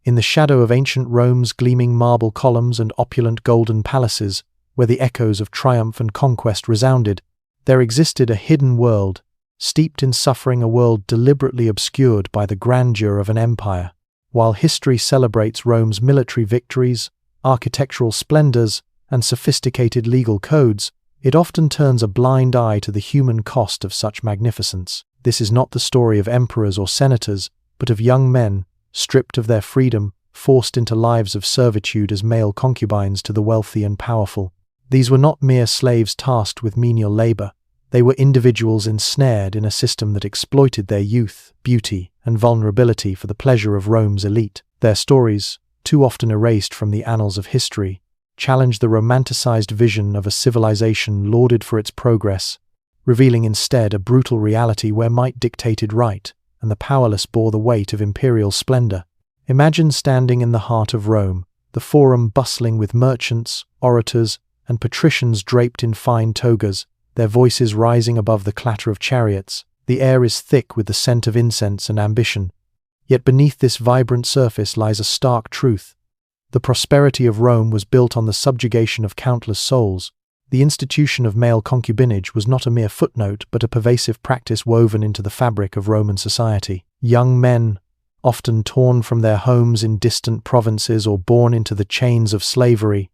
In the shadow of ancient Rome's gleaming marble columns and opulent golden palaces, where the echoes of triumph and conquest resounded, there existed a hidden world, steeped in suffering, a world deliberately obscured by the grandeur of an empire. While history celebrates Rome's military victories, architectural splendors, and sophisticated legal codes, it often turns a blind eye to the human cost of such magnificence. This is not the story of emperors or senators, but of young men, stripped of their freedom, forced into lives of servitude as male concubines to the wealthy and powerful. These were not mere slaves tasked with menial labor. They were individuals ensnared in a system that exploited their youth, beauty, and vulnerability for the pleasure of Rome's elite. Their stories, too often erased from the annals of history, challenge the romanticized vision of a civilization lauded for its progress, revealing instead a brutal reality where might dictated right, and the powerless bore the weight of imperial splendor. Imagine standing in the heart of Rome, the forum bustling with merchants, orators, and patricians draped in fine togas, their voices rising above the clatter of chariots. The air is thick with the scent of incense and ambition. Yet beneath this vibrant surface lies a stark truth. The prosperity of Rome was built on the subjugation of countless souls. The institution of male concubinage was not a mere footnote, but a pervasive practice woven into the fabric of Roman society. Young men, often torn from their homes in distant provinces or born into the chains of slavery,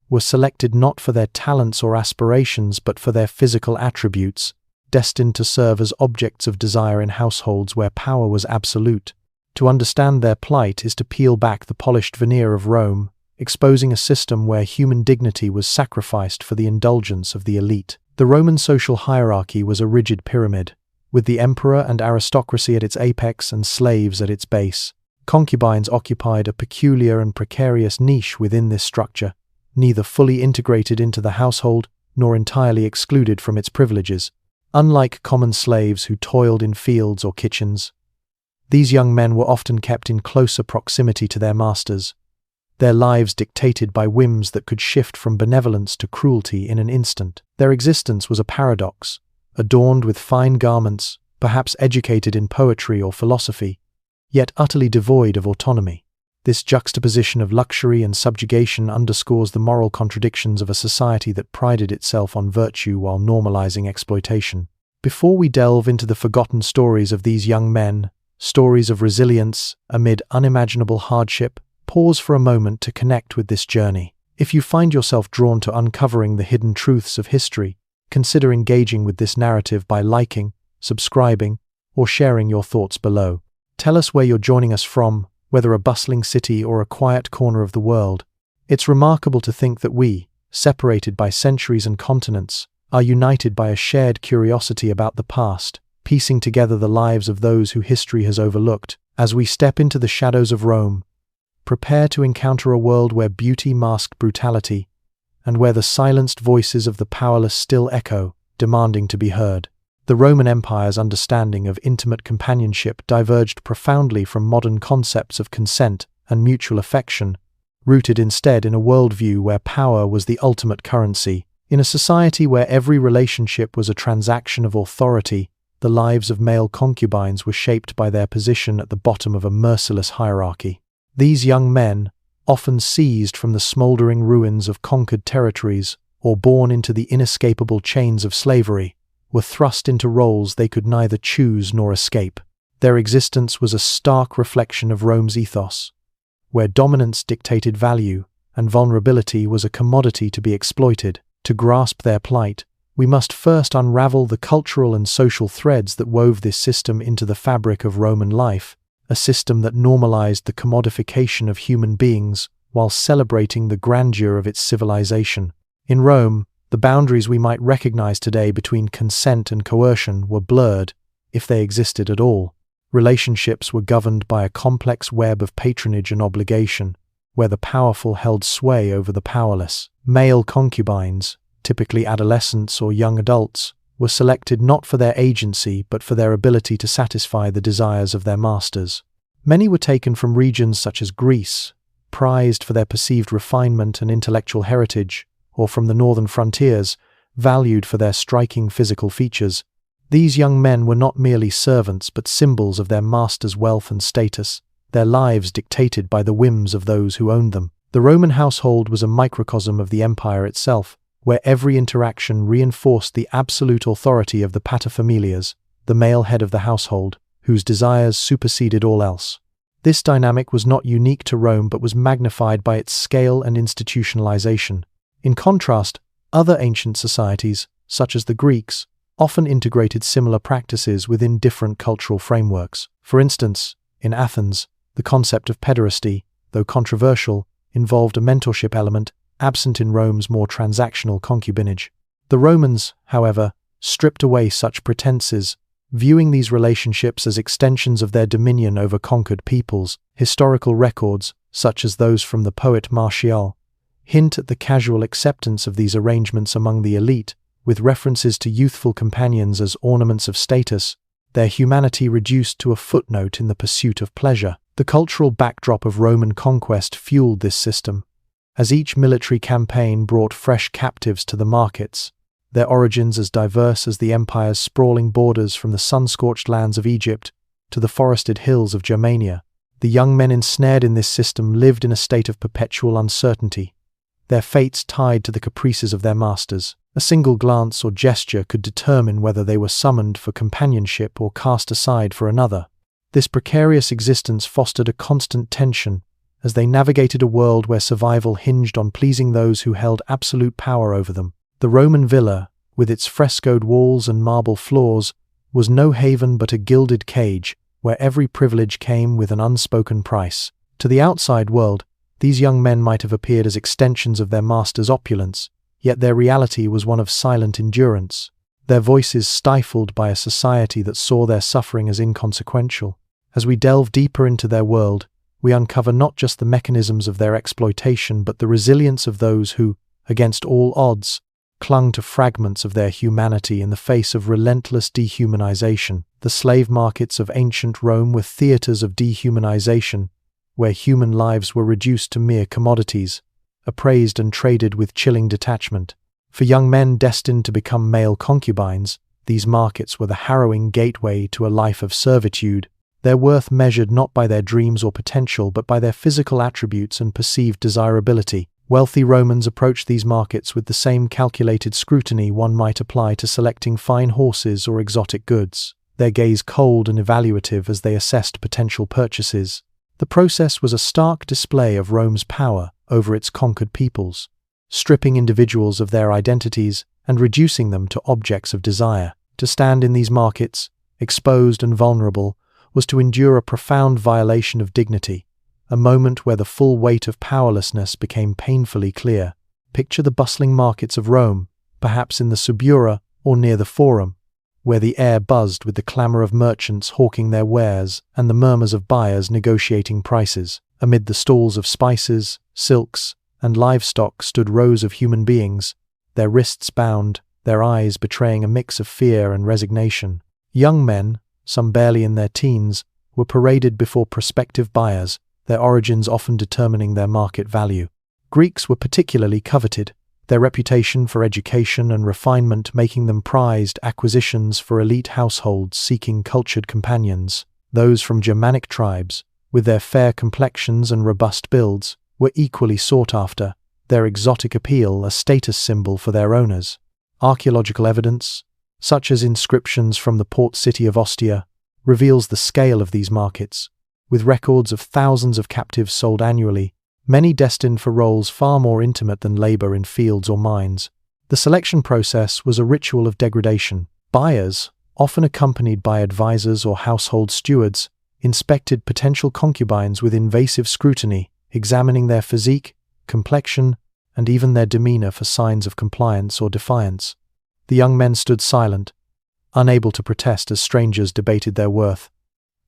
were selected not for their talents or aspirations, but for their physical attributes, destined to serve as objects of desire in households where power was absolute. To understand their plight is to peel back the polished veneer of Rome, exposing a system where human dignity was sacrificed for the indulgence of the elite. The Roman social hierarchy was a rigid pyramid, with the emperor and aristocracy at its apex and slaves at its base. Concubines occupied a peculiar and precarious niche within this structure, neither fully integrated into the household nor entirely excluded from its privileges. Unlike common slaves who toiled in fields or kitchens, these young men were often kept in closer proximity to their masters, their lives dictated by whims that could shift from benevolence to cruelty in an instant. Their existence was a paradox, adorned with fine garments, perhaps educated in poetry or philosophy, yet utterly devoid of autonomy. This juxtaposition of luxury and subjugation underscores the moral contradictions of a society that prided itself on virtue while normalizing exploitation. Before we delve into the forgotten stories of these young men, stories of resilience amid unimaginable hardship, pause for a moment to connect with this journey. If you find yourself drawn to uncovering the hidden truths of history, consider engaging with this narrative by liking, subscribing, or sharing your thoughts below. Tell us where you're joining us from, whether a bustling city or a quiet corner of the world. It's remarkable to think that we, separated by centuries and continents, are united by a shared curiosity about the past, piecing together the lives of those who history has overlooked. As we step into the shadows of Rome, prepare to encounter a world where beauty masked brutality, and where the silenced voices of the powerless still echo, demanding to be heard. The Roman Empire's understanding of intimate companionship diverged profoundly from modern concepts of consent and mutual affection, rooted instead in a worldview where power was the ultimate currency. In a society where every relationship was a transaction of authority, the lives of male concubines were shaped by their position at the bottom of a merciless hierarchy. These young men, often seized from the smoldering ruins of conquered territories or born into the inescapable chains of slavery, were thrust into roles they could neither choose nor escape. Their existence was a stark reflection of Rome's ethos, where dominance dictated value and vulnerability was a commodity to be exploited. To grasp their plight, we must first unravel the cultural and social threads that wove this system into the fabric of Roman life, a system that normalized the commodification of human beings while celebrating the grandeur of its civilization. In Rome, the boundaries we might recognize today between consent and coercion were blurred, if they existed at all. Relationships were governed by a complex web of patronage and obligation, where the powerful held sway over the powerless. Male concubines, typically adolescents or young adults, were selected not for their agency but for their ability to satisfy the desires of their masters. Many were taken from regions such as Greece, prized for their perceived refinement and intellectual heritage, or from the northern frontiers, valued for their striking physical features. These young men were not merely servants but symbols of their master's wealth and status, their lives dictated by the whims of those who owned them. The Roman household was a microcosm of the empire itself, where every interaction reinforced the absolute authority of the paterfamilias, the male head of the household, whose desires superseded all else. This dynamic was not unique to Rome but was magnified by its scale and institutionalization. In contrast, other ancient societies, such as the Greeks, often integrated similar practices within different cultural frameworks. For instance, in Athens, the concept of pederasty, though controversial, involved a mentorship element absent in Rome's more transactional concubinage. The Romans, however, stripped away such pretenses, viewing these relationships as extensions of their dominion over conquered peoples. Historical records, such as those from the poet Martial, hint at the casual acceptance of these arrangements among the elite, with references to youthful companions as ornaments of status, their humanity reduced to a footnote in the pursuit of pleasure. The cultural backdrop of Roman conquest fueled this system, as each military campaign brought fresh captives to the markets, their origins as diverse as the empire's sprawling borders from the sun-scorched lands of Egypt to the forested hills of Germania. The young men ensnared in this system lived in a state of perpetual uncertainty, their fates tied to the caprices of their masters. A single glance or gesture could determine whether they were summoned for companionship or cast aside for another. This precarious existence fostered a constant tension as they navigated a world where survival hinged on pleasing those who held absolute power over them. The Roman villa, with its frescoed walls and marble floors, was no haven but a gilded cage where every privilege came with an unspoken price. To the outside world, these young men might have appeared as extensions of their master's opulence, yet their reality was one of silent endurance, their voices stifled by a society that saw their suffering as inconsequential. As we delve deeper into their world, we uncover not just the mechanisms of their exploitation but the resilience of those who, against all odds, clung to fragments of their humanity in the face of relentless dehumanization. The slave markets of ancient Rome were theaters of dehumanization, where human lives were reduced to mere commodities, appraised and traded with chilling detachment. For young men destined to become male concubines, these markets were the harrowing gateway to a life of servitude, their worth measured not by their dreams or potential but by their physical attributes and perceived desirability. Wealthy Romans approached these markets with the same calculated scrutiny one might apply to selecting fine horses or exotic goods, their gaze cold and evaluative as they assessed potential purchases. The process was a stark display of Rome's power over its conquered peoples, stripping individuals of their identities and reducing them to objects of desire. To stand in these markets, exposed and vulnerable, was to endure a profound violation of dignity, a moment where the full weight of powerlessness became painfully clear. Picture the bustling markets of Rome, perhaps in the Subura or near the Forum, where the air buzzed with the clamor of merchants hawking their wares and the murmurs of buyers negotiating prices. Amid the stalls of spices, silks, and livestock stood rows of human beings, their wrists bound, their eyes betraying a mix of fear and resignation. Young men, some barely in their teens, were paraded before prospective buyers, their origins often determining their market value. Greeks were particularly coveted, their reputation for education and refinement making them prized acquisitions for elite households seeking cultured companions. Those from Germanic tribes, with their fair complexions and robust builds, were equally sought after, their exotic appeal a status symbol for their owners. Archaeological evidence, such as inscriptions from the port city of Ostia, reveals the scale of these markets, with records of thousands of captives sold annually, many destined for roles far more intimate than labor in fields or mines. The selection process was a ritual of degradation. Buyers, often accompanied by advisors or household stewards, inspected potential concubines with invasive scrutiny, examining their physique, complexion, and even their demeanor for signs of compliance or defiance. The young men stood silent, unable to protest as strangers debated their worth,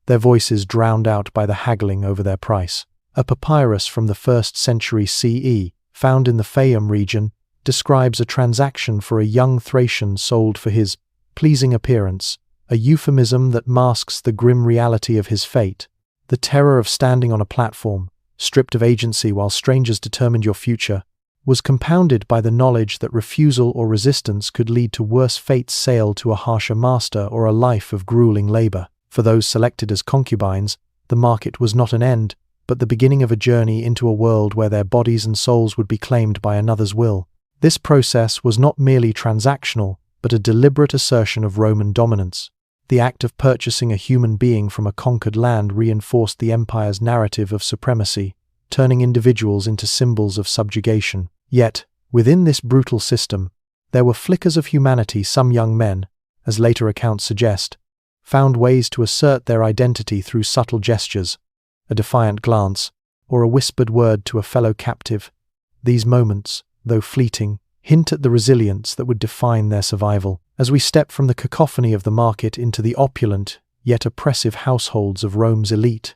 their voices drowned out by the haggling over their price. A papyrus from the 1st century CE, found in the Fayum region, describes a transaction for a young Thracian sold for his pleasing appearance, a euphemism that masks the grim reality of his fate. The terror of standing on a platform, stripped of agency while strangers determined your future, was compounded by the knowledge that refusal or resistance could lead to worse fates, sale to a harsher master or a life of grueling labor. For those selected as concubines, The market was not an end, but the beginning of a journey into a world where their bodies and souls would be claimed by another's will. This process was not merely transactional, but a deliberate assertion of Roman dominance. The act of purchasing a human being from a conquered land reinforced the empire's narrative of supremacy, turning individuals into symbols of subjugation. Yet, within this brutal system, there were flickers of humanity. Some young men, as later accounts suggest, found ways to assert their identity through subtle gestures, a defiant glance, or a whispered word to a fellow captive. These moments, though fleeting, hint at the resilience that would define their survival. As we step from the cacophony of the market into the opulent, yet oppressive households of Rome's elite,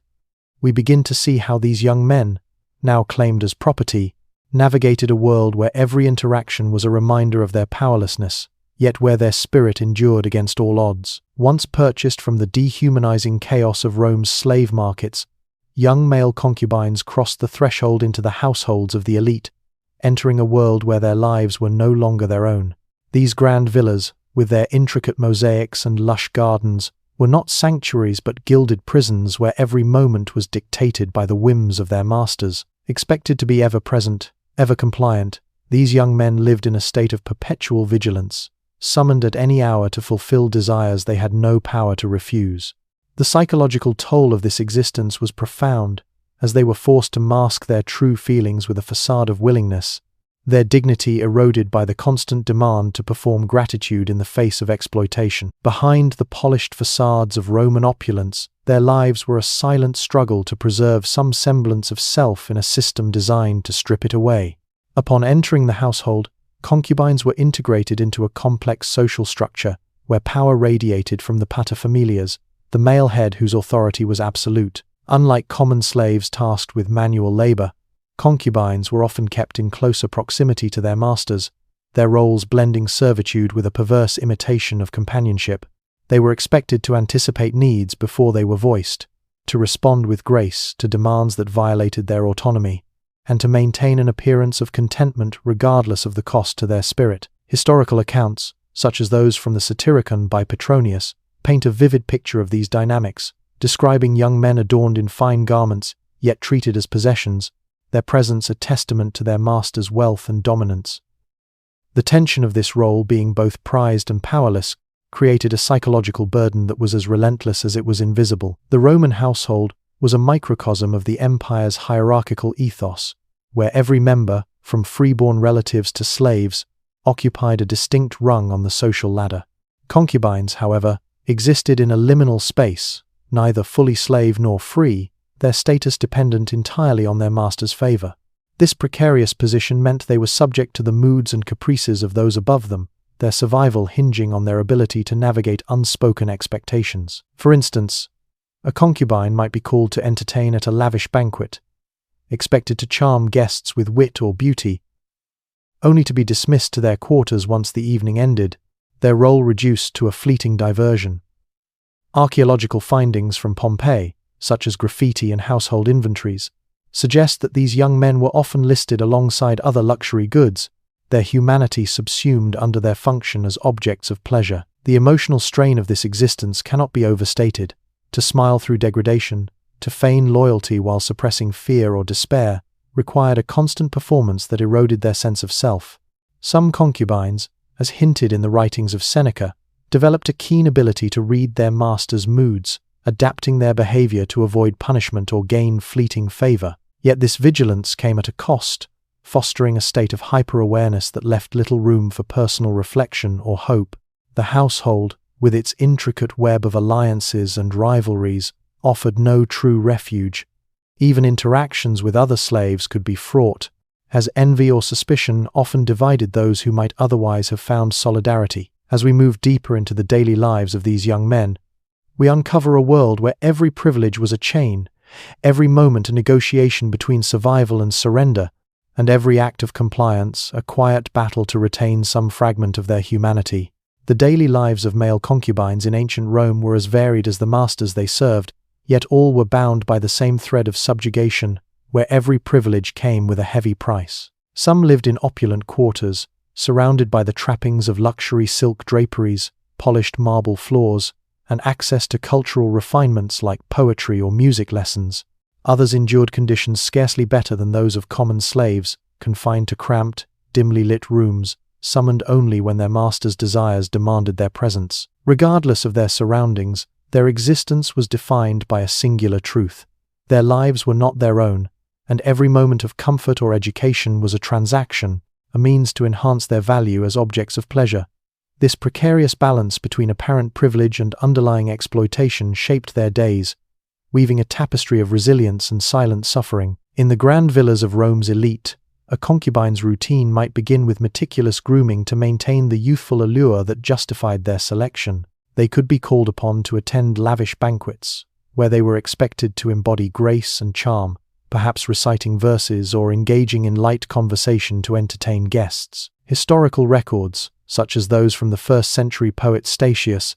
we begin to see how these young men, now claimed as property, navigated a world where every interaction was a reminder of their powerlessness, yet where their spirit endured against all odds. Once purchased from the dehumanizing chaos of Rome's slave markets, young male concubines crossed the threshold into the households of the elite, entering a world where their lives were no longer their own. These grand villas, with their intricate mosaics and lush gardens, were not sanctuaries but gilded prisons where every moment was dictated by the whims of their masters. Expected to be ever present, ever compliant, these young men lived in a state of perpetual vigilance, summoned at any hour to fulfill desires they had no power to refuse. The psychological toll of this existence was profound, as they were forced to mask their true feelings with a facade of willingness, their dignity eroded by the constant demand to perform gratitude in the face of exploitation. Behind the polished facades of Roman opulence, their lives were a silent struggle to preserve some semblance of self in a system designed to strip it away. Upon entering the household, concubines were integrated into a complex social structure where power radiated from the paterfamilias, the male head whose authority was absolute. Unlike common slaves tasked with manual labor, concubines were often kept in closer proximity to their masters, their roles blending servitude with a perverse imitation of companionship. They were expected to anticipate needs before they were voiced, to respond with grace to demands that violated their autonomy, and to maintain an appearance of contentment regardless of the cost to their spirit. Historical accounts, such as those from the Satyricon by Petronius, paint a vivid picture of these dynamics, describing young men adorned in fine garments, yet treated as possessions, their presence a testament to their master's wealth and dominance. The tension of this role, being both prized and powerless, created a psychological burden that was as relentless as it was invisible. The Roman household was a microcosm of the empire's hierarchical ethos, where every member, from freeborn relatives to slaves, occupied a distinct rung on the social ladder. Concubines, however, existed in a liminal space, neither fully slave nor free, their status dependent entirely on their master's favor. This precarious position meant they were subject to the moods and caprices of those above them, their survival hinging on their ability to navigate unspoken expectations. For instance, a concubine might be called to entertain at a lavish banquet, expected to charm guests with wit or beauty, only to be dismissed to their quarters once the evening ended, their role reduced to a fleeting diversion. Archaeological findings from Pompeii, such as graffiti and household inventories, suggest that these young men were often listed alongside other luxury goods, their humanity subsumed under their function as objects of pleasure. The emotional strain of this existence cannot be overstated. To smile through degradation, to feign loyalty while suppressing fear or despair, required a constant performance that eroded their sense of self. Some concubines, as hinted in the writings of Seneca, developed a keen ability to read their master's moods, adapting their behavior to avoid punishment or gain fleeting favor. Yet this vigilance came at a cost, fostering a state of hyper-awareness that left little room for personal reflection or hope. The household, with its intricate web of alliances and rivalries, offered no true refuge. Even interactions with other slaves could be fraught, as envy or suspicion often divided those who might otherwise have found solidarity. As we move deeper into the daily lives of these young men, we uncover a world where every privilege was a chain, every moment a negotiation between survival and surrender, and every act of compliance a quiet battle to retain some fragment of their humanity. The daily lives of male concubines in ancient Rome were as varied as the masters they served, yet all were bound by the same thread of subjugation, where every privilege came with a heavy price. Some lived in opulent quarters, surrounded by the trappings of luxury silk draperies, polished marble floors, and access to cultural refinements like poetry or music lessons. Others endured conditions scarcely better than those of common slaves, confined to cramped, dimly lit rooms, summoned only when their masters' desires demanded their presence. Regardless of their surroundings, their existence was defined by a singular truth. Their lives were not their own, and every moment of comfort or education was a transaction, a means to enhance their value as objects of pleasure. This precarious balance between apparent privilege and underlying exploitation shaped their days, weaving a tapestry of resilience and silent suffering. In the grand villas of Rome's elite, a concubine's routine might begin with meticulous grooming to maintain the youthful allure that justified their selection. They could be called upon to attend lavish banquets, where they were expected to embody grace and charm, perhaps reciting verses or engaging in light conversation to entertain guests. Historical records, such as those from the 1st century poet Statius,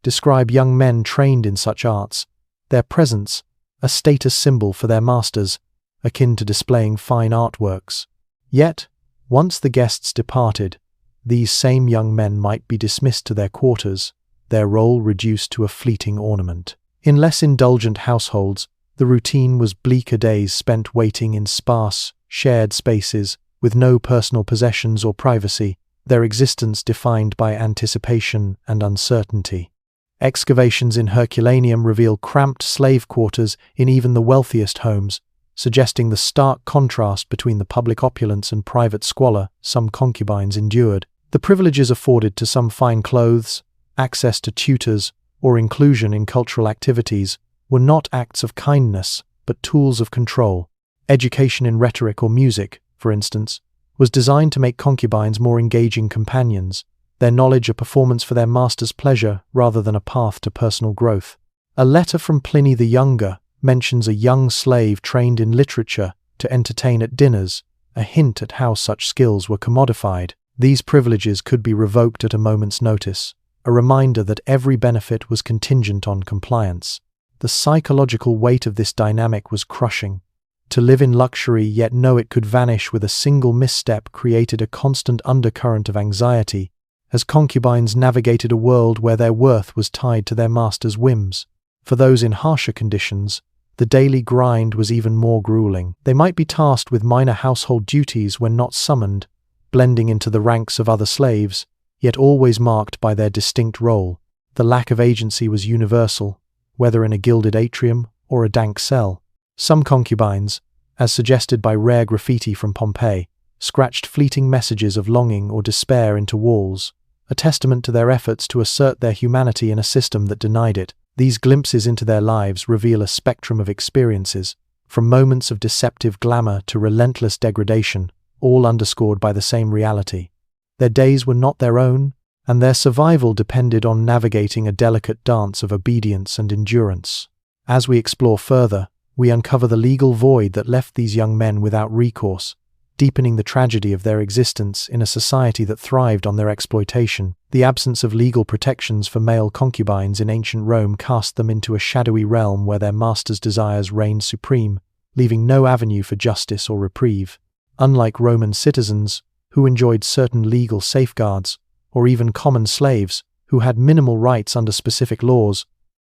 describe young men trained in such arts, their presence a status symbol for their masters, akin to displaying fine artworks. Yet, once the guests departed, these same young men might be dismissed to their quarters, their role reduced to a fleeting ornament. In less indulgent households, the routine was bleaker days spent waiting in sparse, shared spaces, with no personal possessions or privacy, their existence defined by anticipation and uncertainty. Excavations in Herculaneum reveal cramped slave quarters in even the wealthiest homes, suggesting the stark contrast between the public opulence and private squalor some concubines endured. The privileges afforded to some fine clothes, access to tutors, or inclusion in cultural activities were not acts of kindness, but tools of control. Education in rhetoric or music, for instance, was designed to make concubines more engaging companions, their knowledge a performance for their master's pleasure rather than a path to personal growth. A letter from Pliny the Younger mentions a young slave trained in literature to entertain at dinners, a hint at how such skills were commodified. These privileges could be revoked at a moment's notice, a reminder that every benefit was contingent on compliance. The psychological weight of this dynamic was crushing. To live in luxury yet know it could vanish with a single misstep created a constant undercurrent of anxiety, as concubines navigated a world where their worth was tied to their master's whims. For those in harsher conditions, the daily grind was even more grueling. They might be tasked with minor household duties when not summoned, blending into the ranks of other slaves, yet always marked by their distinct role. The lack of agency was universal, whether in a gilded atrium or a dank cell. Some concubines, as suggested by rare graffiti from Pompeii, scratched fleeting messages of longing or despair into walls, a testament to their efforts to assert their humanity in a system that denied it. These glimpses into their lives reveal a spectrum of experiences, from moments of deceptive glamour to relentless degradation, all underscored by the same reality. Their days were not their own, and their survival depended on navigating a delicate dance of obedience and endurance. As we explore further, we uncover the legal void that left these young men without recourse, deepening the tragedy of their existence in a society that thrived on their exploitation. The absence of legal protections for male concubines in ancient Rome cast them into a shadowy realm where their master's desires reigned supreme, leaving no avenue for justice or reprieve. Unlike Roman citizens, who enjoyed certain legal safeguards, or even common slaves, who had minimal rights under specific laws,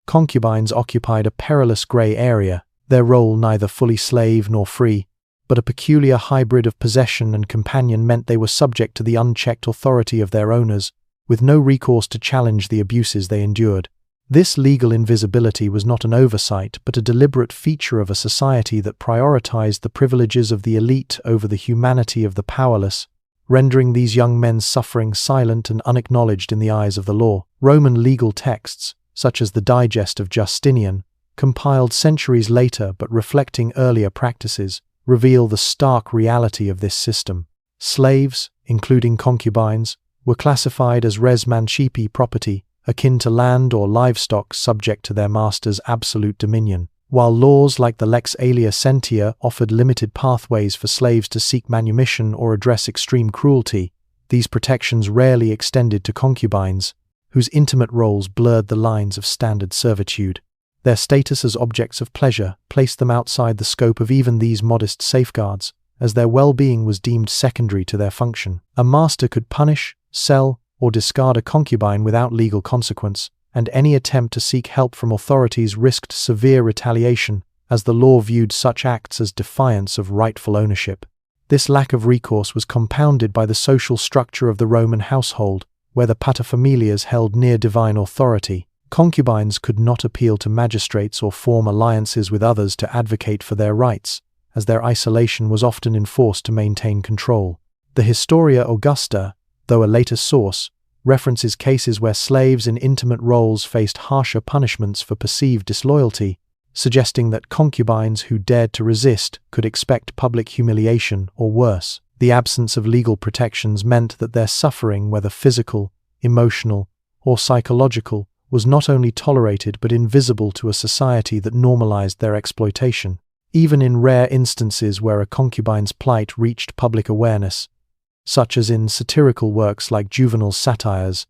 concubines occupied a perilous grey area, their role neither fully slave nor free, but a peculiar hybrid of possession and companion meant they were subject to the unchecked authority of their owners, with no recourse to challenge the abuses they endured. This legal invisibility was not an oversight, but a deliberate feature of a society that prioritized the privileges of the elite over the humanity of the powerless, rendering these young men's suffering silent and unacknowledged in the eyes of the law. Roman legal texts, such as the Digest of Justinian, compiled centuries later but reflecting earlier practices, reveal the stark reality of this system. Slaves, including concubines, were classified as res mancipi property, akin to land or livestock subject to their master's absolute dominion. While laws like the Lex Alia Sentia offered limited pathways for slaves to seek manumission or address extreme cruelty, these protections rarely extended to concubines, whose intimate roles blurred the lines of standard servitude. Their status as objects of pleasure placed them outside the scope of even these modest safeguards, as their well-being was deemed secondary to their function. A master could punish, sell, or discard a concubine without legal consequence, and any attempt to seek help from authorities risked severe retaliation, as the law viewed such acts as defiance of rightful ownership. This lack of recourse was compounded by the social structure of the Roman household, where the paterfamilias held near divine authority. Concubines could not appeal to magistrates or form alliances with others to advocate for their rights, as their isolation was often enforced to maintain control. The Historia Augusta, though a later source, references cases where slaves in intimate roles faced harsher punishments for perceived disloyalty, suggesting that concubines who dared to resist could expect public humiliation or worse. The absence of legal protections meant that their suffering, whether physical, emotional, or psychological, was not only tolerated but invisible to a society that normalized their exploitation. Even in rare instances where a concubine's plight reached public awareness, such as in satirical works like Juvenal's satires,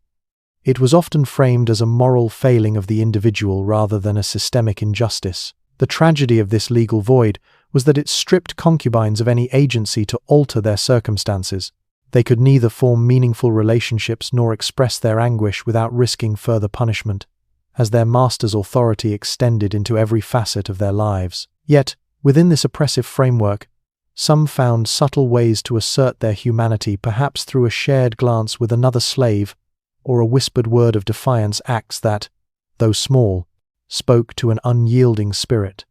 it was often framed as a moral failing of the individual rather than a systemic injustice. The tragedy of this legal void was that it stripped concubines of any agency to alter their circumstances. They could neither form meaningful relationships nor express their anguish without risking further punishment, as their master's authority extended into every facet of their lives. Yet, within this oppressive framework, some found subtle ways to assert their humanity, perhaps through a shared glance with another slave, or a whispered word of defiance, acts that, though small, spoke to an unyielding spirit.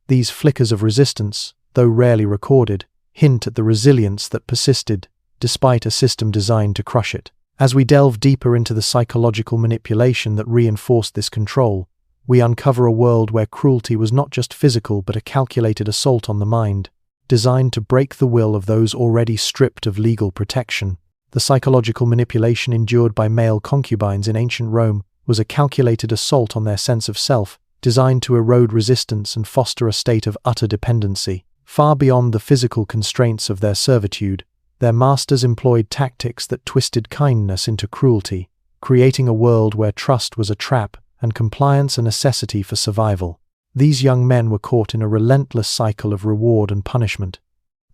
These flickers of resistance, though rarely recorded, hint at the resilience that persisted, despite a system designed to crush it. As we delve deeper into the psychological manipulation that reinforced this control, we uncover a world where cruelty was not just physical but a calculated assault on the mind, designed to break the will of those already stripped of legal protection. The psychological manipulation endured by male concubines in ancient Rome was a calculated assault on their sense of self, designed to erode resistance and foster a state of utter dependency. Far beyond the physical constraints of their servitude, their masters employed tactics that twisted kindness into cruelty, creating a world where trust was a trap and compliance a necessity for survival. These young men were caught in a relentless cycle of reward and punishment,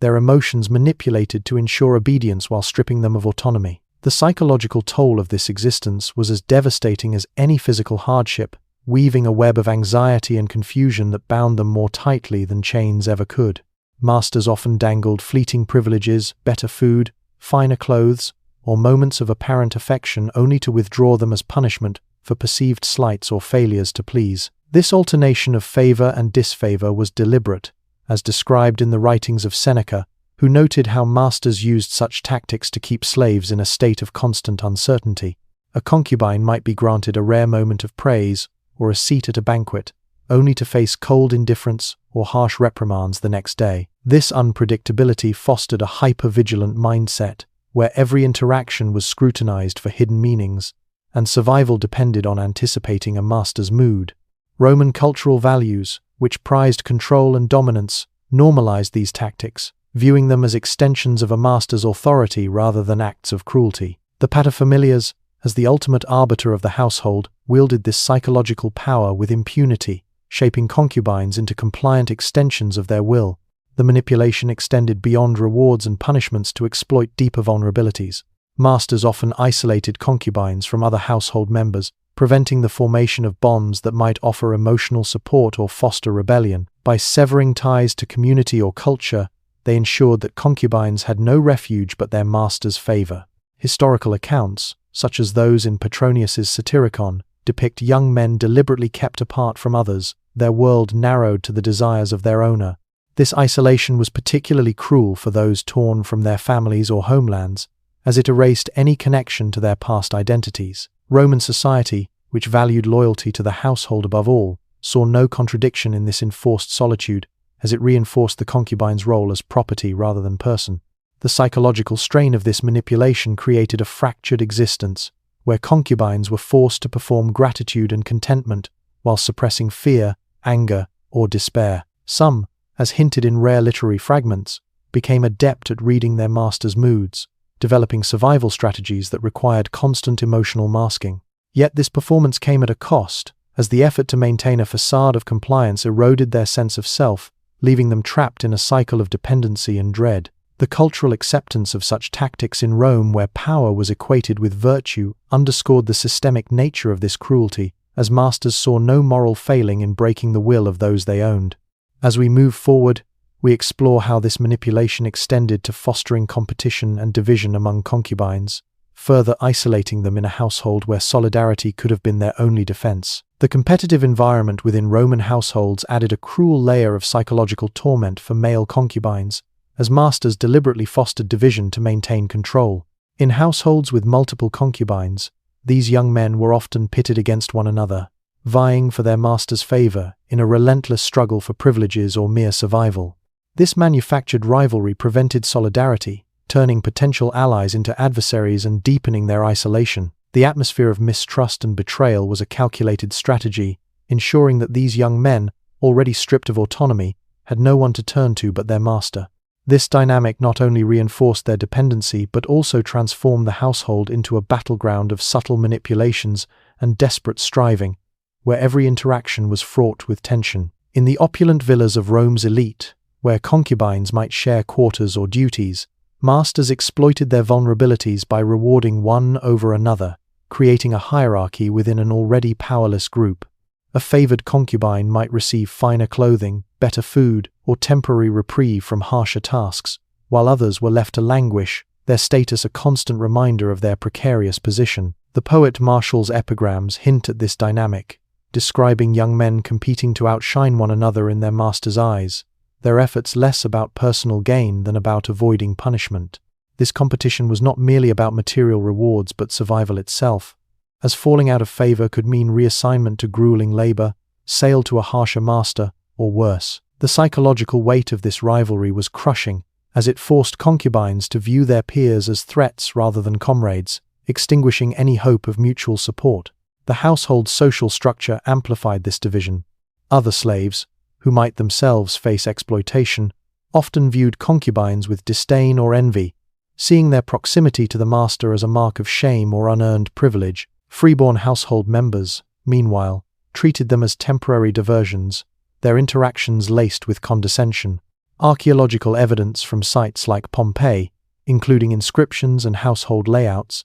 their emotions manipulated to ensure obedience while stripping them of autonomy. The psychological toll of this existence was as devastating as any physical hardship, weaving a web of anxiety and confusion that bound them more tightly than chains ever could. Masters often dangled fleeting privileges, better food, finer clothes, or moments of apparent affection only to withdraw them as punishment for perceived slights or failures to please. This alternation of favor and disfavor was deliberate, as described in the writings of Seneca, who noted how masters used such tactics to keep slaves in a state of constant uncertainty. A concubine might be granted a rare moment of praise or a seat at a banquet, only to face cold indifference or harsh reprimands the next day. This unpredictability fostered a hyper-vigilant mindset, where every interaction was scrutinized for hidden meanings, and survival depended on anticipating a master's mood. Roman cultural values, which prized control and dominance, normalized these tactics, viewing them as extensions of a master's authority rather than acts of cruelty. The paterfamilias, as the ultimate arbiter of the household, wielded this psychological power with impunity, shaping concubines into compliant extensions of their will. The manipulation extended beyond rewards and punishments to exploit deeper vulnerabilities. Masters often isolated concubines from other household members, preventing the formation of bonds that might offer emotional support or foster rebellion. By severing ties to community or culture, they ensured that concubines had no refuge but their master's favor. Historical accounts, such as those in Petronius's Satyricon, depict young men deliberately kept apart from others, their world narrowed to the desires of their owner. This isolation was particularly cruel for those torn from their families or homelands, as it erased any connection to their past identities. Roman society, which valued loyalty to the household above all, saw no contradiction in this enforced solitude, as it reinforced the concubine's role as property rather than person. The psychological strain of this manipulation created a fractured existence, where concubines were forced to perform gratitude and contentment while suppressing fear, anger, or despair. Some, as hinted in rare literary fragments, became adept at reading their master's moods, developing survival strategies that required constant emotional masking. Yet this performance came at a cost, as the effort to maintain a facade of compliance eroded their sense of self, leaving them trapped in a cycle of dependency and dread. The cultural acceptance of such tactics in Rome, where power was equated with virtue, underscored the systemic nature of this cruelty, as masters saw no moral failing in breaking the will of those they owned. As we move forward, we explore how this manipulation extended to fostering competition and division among concubines, further isolating them in a household where solidarity could have been their only defense. The competitive environment within Roman households added a cruel layer of psychological torment for male concubines, as masters deliberately fostered division to maintain control. In households with multiple concubines, these young men were often pitted against one another, vying for their master's favor in a relentless struggle for privileges or mere survival. This manufactured rivalry prevented solidarity, turning potential allies into adversaries and deepening their isolation. The atmosphere of mistrust and betrayal was a calculated strategy, ensuring that these young men, already stripped of autonomy, had no one to turn to but their master. This dynamic not only reinforced their dependency but also transformed the household into a battleground of subtle manipulations and desperate striving, where every interaction was fraught with tension. In the opulent villas of Rome's elite, where concubines might share quarters or duties, masters exploited their vulnerabilities by rewarding one over another, creating a hierarchy within an already powerless group. A favored concubine might receive finer clothing, better food, or temporary reprieve from harsher tasks, while others were left to languish, their status a constant reminder of their precarious position. The poet Martial's epigrams hint at this dynamic, describing young men competing to outshine one another in their master's eyes, their efforts less about personal gain than about avoiding punishment. This competition was not merely about material rewards but survival itself, as falling out of favor could mean reassignment to grueling labor, sale to a harsher master, or worse. The psychological weight of this rivalry was crushing, as it forced concubines to view their peers as threats rather than comrades, extinguishing any hope of mutual support. The household's social structure amplified this division. Other slaves, who might themselves face exploitation, often viewed concubines with disdain or envy, seeing their proximity to the master as a mark of shame or unearned privilege. Freeborn household members, meanwhile, treated them as temporary diversions, their interactions laced with condescension. Archaeological evidence from sites like Pompeii, including inscriptions and household layouts,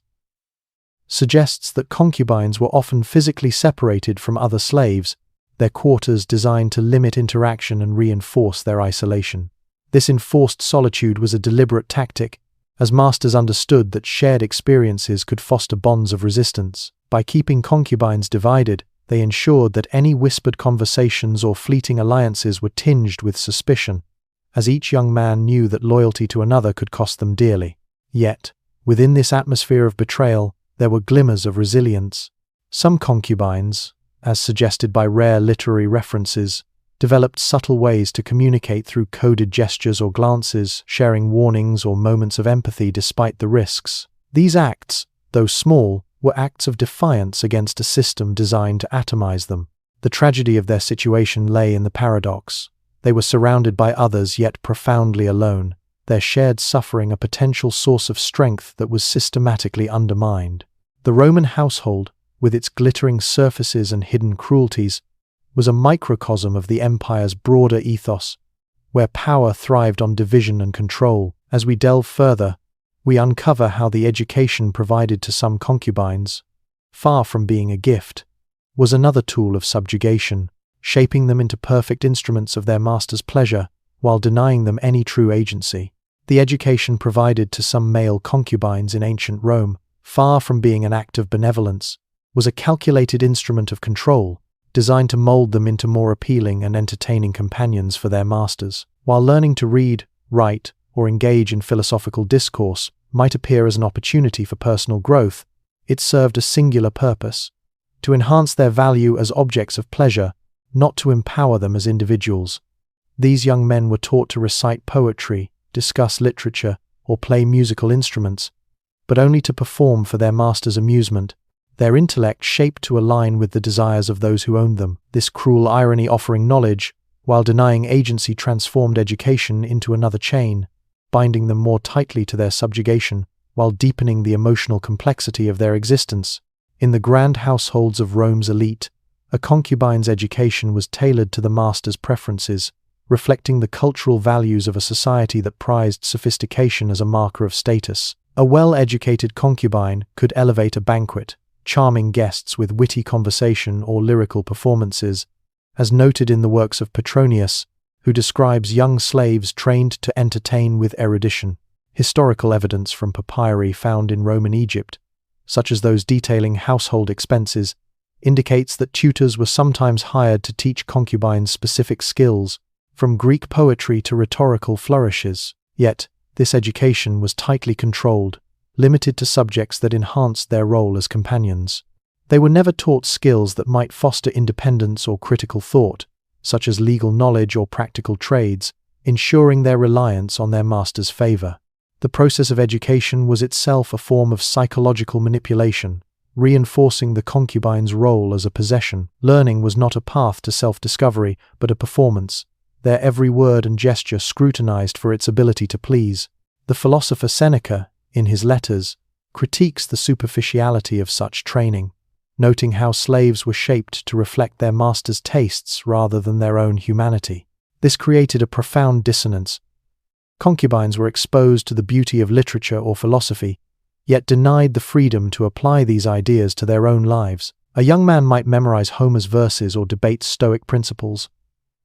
suggests that concubines were often physically separated from other slaves, their quarters designed to limit interaction and reinforce their isolation. This enforced solitude was a deliberate tactic, as masters understood that shared experiences could foster bonds of resistance. By keeping concubines divided, they ensured that any whispered conversations or fleeting alliances were tinged with suspicion, as each young man knew that loyalty to another could cost them dearly. Yet, within this atmosphere of betrayal, there were glimmers of resilience. Some concubines, as suggested by rare literary references, developed subtle ways to communicate through coded gestures or glances, sharing warnings or moments of empathy despite the risks. These acts, though small, were acts of defiance against a system designed to atomize them. The tragedy of their situation lay in the paradox. They were surrounded by others yet profoundly alone, their shared suffering a potential source of strength that was systematically undermined. The Roman household, with its glittering surfaces and hidden cruelties, was a microcosm of the empire's broader ethos, where power thrived on division and control. As we delve further, we uncover how the education provided to some concubines, far from being a gift, was another tool of subjugation, shaping them into perfect instruments of their master's pleasure while denying them any true agency. The education provided to some male concubines in ancient Rome, far from being an act of benevolence, was a calculated instrument of control, designed to mold them into more appealing and entertaining companions for their masters. While learning to read, write, or engage in philosophical discourse might appear as an opportunity for personal growth, it served a singular purpose: to enhance their value as objects of pleasure, not to empower them as individuals. These young men were taught to recite poetry, discuss literature, or play musical instruments, but only to perform for their master's amusement, their intellect shaped to align with the desires of those who owned them. This cruel irony, offering knowledge, while denying agency, transformed education into another chain, binding them more tightly to their subjugation, while deepening the emotional complexity of their existence. In the grand households of Rome's elite, a concubine's education was tailored to the master's preferences, reflecting the cultural values of a society that prized sophistication as a marker of status. A well-educated concubine could elevate a banquet, charming guests with witty conversation or lyrical performances, as noted in the works of Petronius, who describes young slaves trained to entertain with erudition. Historical evidence from papyri found in Roman Egypt, such as those detailing household expenses, indicates that tutors were sometimes hired to teach concubines specific skills, from Greek poetry to rhetorical flourishes. Yet, this education was tightly controlled, limited to subjects that enhanced their role as companions. They were never taught skills that might foster independence or critical thought, such as legal knowledge or practical trades, ensuring their reliance on their master's favor. The process of education was itself a form of psychological manipulation, reinforcing the concubine's role as a possession. Learning was not a path to self-discovery, but a performance, their every word and gesture scrutinized for its ability to please. The philosopher Seneca, in his letters, critiques the superficiality of such training, noting how slaves were shaped to reflect their master's tastes rather than their own humanity. This created a profound dissonance. Concubines were exposed to the beauty of literature or philosophy, yet denied the freedom to apply these ideas to their own lives. A young man might memorize Homer's verses or debate Stoic principles,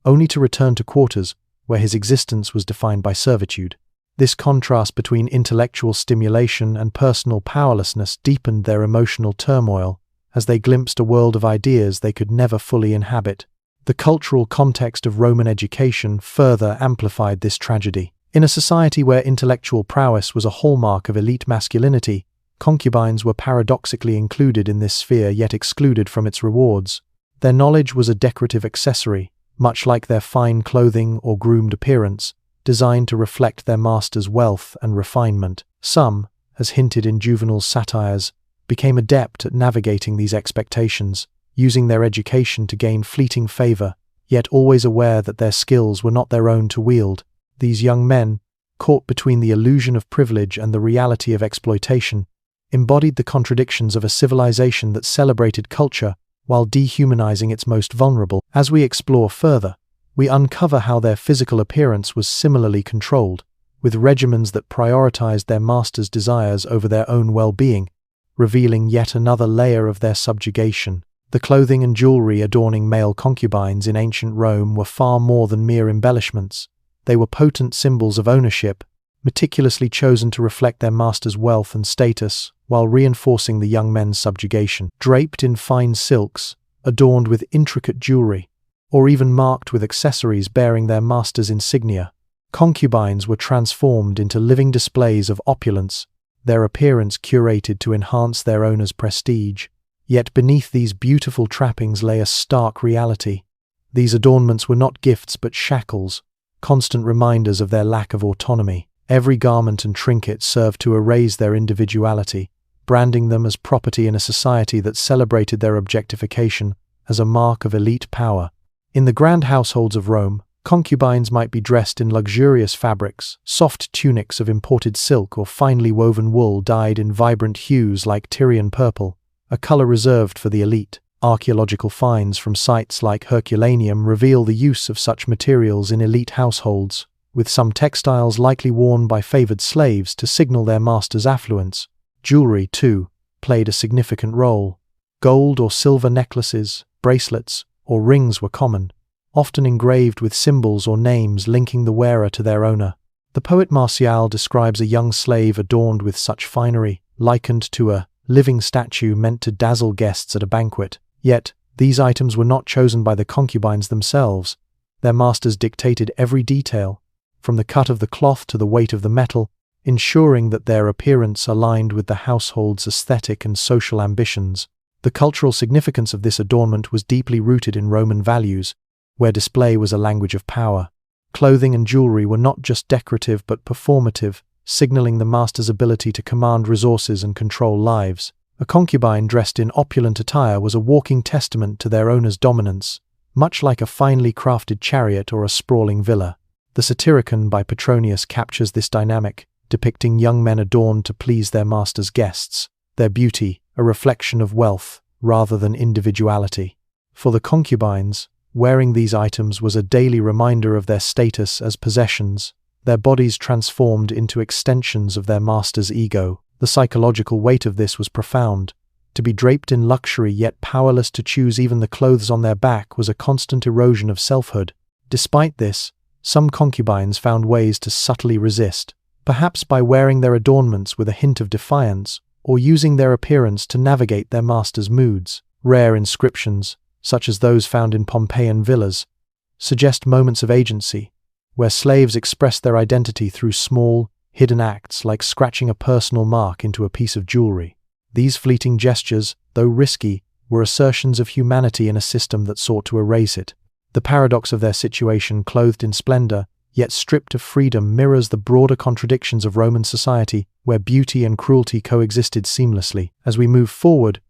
only to return to quarters where his existence was defined by servitude. This contrast between intellectual stimulation and personal powerlessness deepened their emotional turmoil, as they glimpsed a world of ideas they could never fully inhabit. The cultural context of Roman education further amplified this tragedy. In a society where intellectual prowess was a hallmark of elite masculinity, concubines were paradoxically included in this sphere yet excluded from its rewards. Their knowledge was a decorative accessory, much like their fine clothing or groomed appearance, designed to reflect their master's wealth and refinement. Some, as hinted in Juvenal's satires, became adept at navigating these expectations, using their education to gain fleeting favor, yet always aware that their skills were not their own to wield. These young men, caught between the illusion of privilege and the reality of exploitation, embodied the contradictions of a civilization that celebrated culture while dehumanizing its most vulnerable. As we explore further, we uncover how their physical appearance was similarly controlled, with regimens that prioritized their master's desires over their own well-being, revealing yet another layer of their subjugation. The clothing and jewelry adorning male concubines in ancient Rome were far more than mere embellishments. They were potent symbols of ownership, meticulously chosen to reflect their master's wealth and status, while reinforcing the young men's subjugation. Draped in fine silks, adorned with intricate jewelry, or even marked with accessories bearing their master's insignia, concubines were transformed into living displays of opulence, their appearance curated to enhance their owner's prestige. Yet beneath these beautiful trappings lay a stark reality. These adornments were not gifts but shackles, constant reminders of their lack of autonomy. Every garment and trinket served to erase their individuality, branding them as property in a society that celebrated their objectification as a mark of elite power. In the grand households of Rome, concubines might be dressed in luxurious fabrics, soft tunics of imported silk or finely woven wool dyed in vibrant hues like Tyrian purple, a color reserved for the elite. Archaeological finds from sites like Herculaneum reveal the use of such materials in elite households, with some textiles likely worn by favored slaves to signal their master's affluence. Jewelry, too, played a significant role. Gold or silver necklaces, bracelets, or rings were common, often engraved with symbols or names linking the wearer to their owner. The poet Martial describes a young slave adorned with such finery, likened to a living statue meant to dazzle guests at a banquet. Yet, these items were not chosen by the concubines themselves. Their masters dictated every detail, from the cut of the cloth to the weight of the metal, ensuring that their appearance aligned with the household's aesthetic and social ambitions. The cultural significance of this adornment was deeply rooted in Roman values, where display was a language of power. Clothing and jewelry were not just decorative but performative, signaling the master's ability to command resources and control lives. A concubine dressed in opulent attire was a walking testament to their owner's dominance, much like a finely crafted chariot or a sprawling villa. The Satyricon by Petronius captures this dynamic, depicting young men adorned to please their master's guests, their beauty a reflection of wealth rather than individuality. For the concubines, Wearing these items was a daily reminder of their status as possessions, their bodies transformed into extensions of their master's ego. The psychological weight of this was profound. To be draped in luxury yet powerless to choose even the clothes on their back was a constant erosion of selfhood. Despite this, some concubines found ways to subtly resist, perhaps by wearing their adornments with a hint of defiance, or using their appearance to navigate their master's moods. Rare inscriptions, such as those found in Pompeian villas, suggest moments of agency, where slaves expressed their identity through small, hidden acts like scratching a personal mark into a piece of jewelry. These fleeting gestures, though risky, were assertions of humanity in a system that sought to erase it. The paradox of their situation, clothed in splendor, yet stripped of freedom, mirrors the broader contradictions of Roman society, where beauty and cruelty coexisted seamlessly. As we move forward,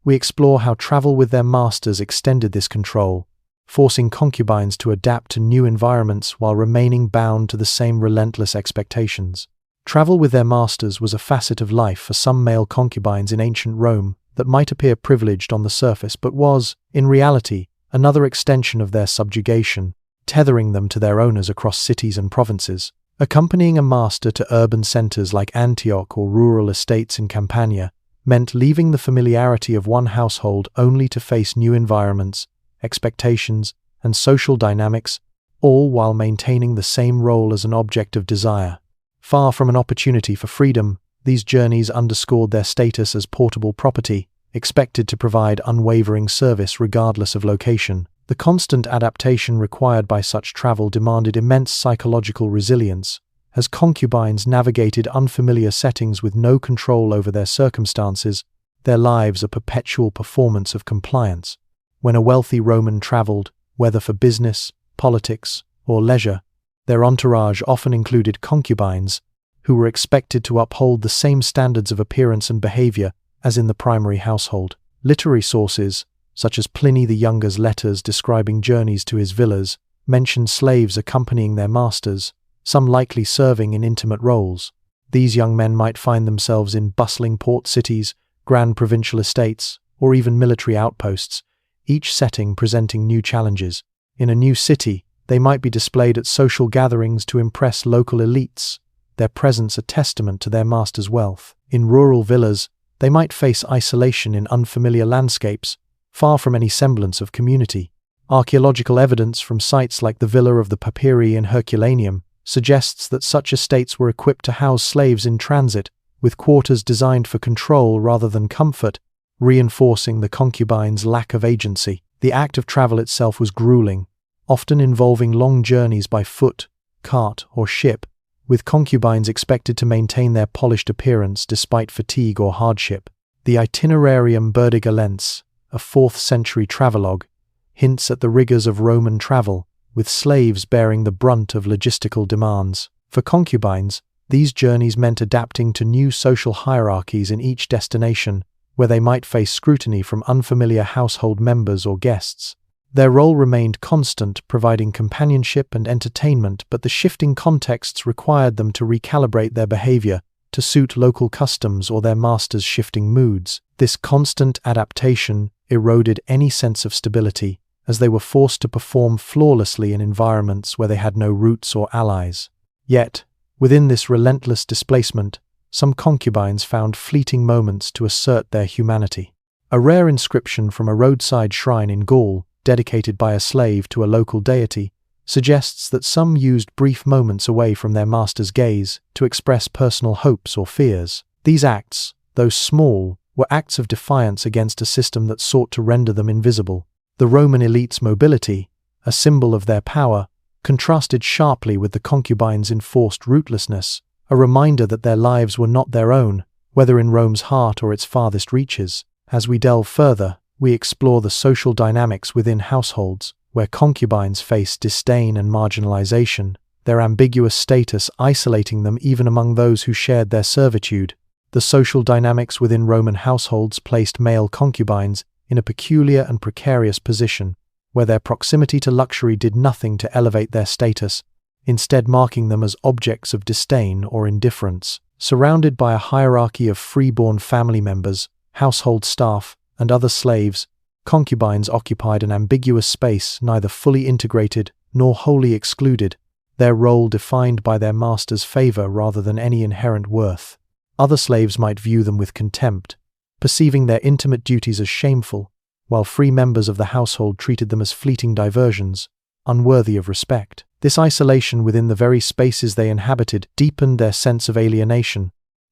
we explore how travel with their masters extended this control, forcing concubines to adapt to new environments while remaining bound to the same relentless expectations. Travel with their masters was a facet of life for some male concubines in ancient Rome that might appear privileged on the surface but was, in reality, another extension of their subjugation, tethering them to their owners across cities and provinces. Accompanying a master to urban centers like Antioch or rural estates in Campania meant leaving the familiarity of one household only to face new environments, expectations, and social dynamics, all while maintaining the same role as an object of desire. Far from an opportunity for freedom, these journeys underscored their status as portable property, expected to provide unwavering service regardless of location. The constant adaptation required by such travel demanded immense psychological resilience, as concubines navigated unfamiliar settings with no control over their circumstances, their lives a perpetual performance of compliance. When a wealthy Roman traveled, whether for business, politics, or leisure, their entourage often included concubines, who were expected to uphold the same standards of appearance and behavior as in the primary household. Literary sources, such as Pliny the Younger's letters describing journeys to his villas, mention slaves accompanying their masters, some likely serving in intimate roles. These young men might find themselves in bustling port cities, grand provincial estates, or even military outposts, each setting presenting new challenges. In a new city, they might be displayed at social gatherings to impress local elites, their presence a testament to their master's wealth. In rural villas, they might face isolation in unfamiliar landscapes, far from any semblance of community. Archaeological evidence from sites like the Villa of the Papyri in Herculaneum suggests that such estates were equipped to house slaves in transit, with quarters designed for control rather than comfort, reinforcing the concubines' lack of agency. The act of travel itself was grueling, often involving long journeys by foot, cart, or ship, with concubines expected to maintain their polished appearance despite fatigue or hardship. The Itinerarium Burdigalense, a 4th-century travelogue, hints at the rigors of Roman travel, with slaves bearing the brunt of logistical demands. For concubines, these journeys meant adapting to new social hierarchies in each destination, where they might face scrutiny from unfamiliar household members or guests. Their role remained constant, providing companionship and entertainment, but the shifting contexts required them to recalibrate their behavior to suit local customs or their master's shifting moods. This constant adaptation eroded any sense of stability, as they were forced to perform flawlessly in environments where they had no roots or allies. Yet, within this relentless displacement, some concubines found fleeting moments to assert their humanity. A rare inscription from a roadside shrine in Gaul, dedicated by a slave to a local deity, suggests that some used brief moments away from their master's gaze to express personal hopes or fears. These acts, though small, were acts of defiance against a system that sought to render them invisible. The Roman elite's mobility, a symbol of their power, contrasted sharply with the concubines' enforced rootlessness, a reminder that their lives were not their own, whether in Rome's heart or its farthest reaches. As we delve further, we explore the social dynamics within households, where concubines face disdain and marginalization, their ambiguous status isolating them even among those who shared their servitude. The social dynamics within Roman households placed male concubines in a peculiar and precarious position, where their proximity to luxury did nothing to elevate their status, instead marking them as objects of disdain or indifference. Surrounded by a hierarchy of freeborn family members, household staff, and other slaves, concubines occupied an ambiguous space, neither fully integrated nor wholly excluded, their role defined by their master's favor rather than any inherent worth. Other slaves might view them with contempt, perceiving their intimate duties as shameful, while free members of the household treated them as fleeting diversions, unworthy of respect. This isolation within the very spaces they inhabited deepened their sense of alienation,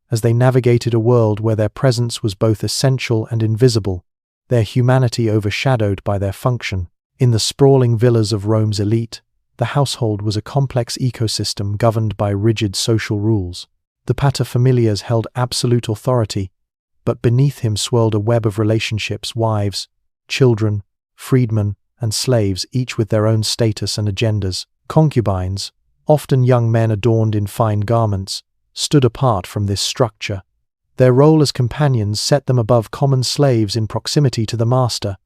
as they navigated a world where their presence was both essential and invisible, their humanity overshadowed by their function. In the sprawling villas of Rome's elite, the household was a complex ecosystem governed by rigid social rules. The paterfamilias held absolute authority, but beneath him swirled a web of relationships: wives, children, freedmen, and slaves, each with their own status and agendas. Concubines, often young men adorned in fine garments, stood apart from this structure. Their role as companions set them above common slaves in proximity to the master,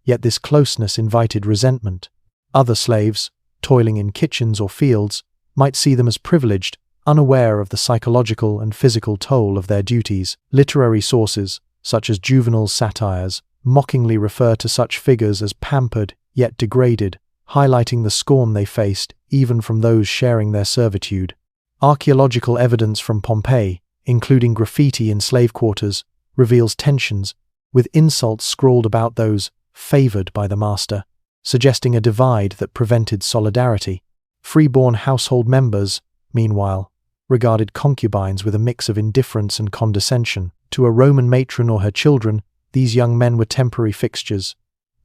yet this closeness invited resentment. Other slaves, toiling in kitchens or fields, might see them as privileged, unaware of the psychological and physical toll of their duties. Literary sources, such as juvenile satires, mockingly refer to such figures as pampered yet degraded, highlighting the scorn they faced even from those sharing their servitude. Archaeological evidence from Pompeii, including graffiti in slave quarters, reveals tensions, with insults scrawled about those favored by the master, suggesting a divide that prevented solidarity. Freeborn household members, meanwhile, regarded concubines with a mix of indifference and condescension. To a Roman matron or her children, these young men were temporary fixtures,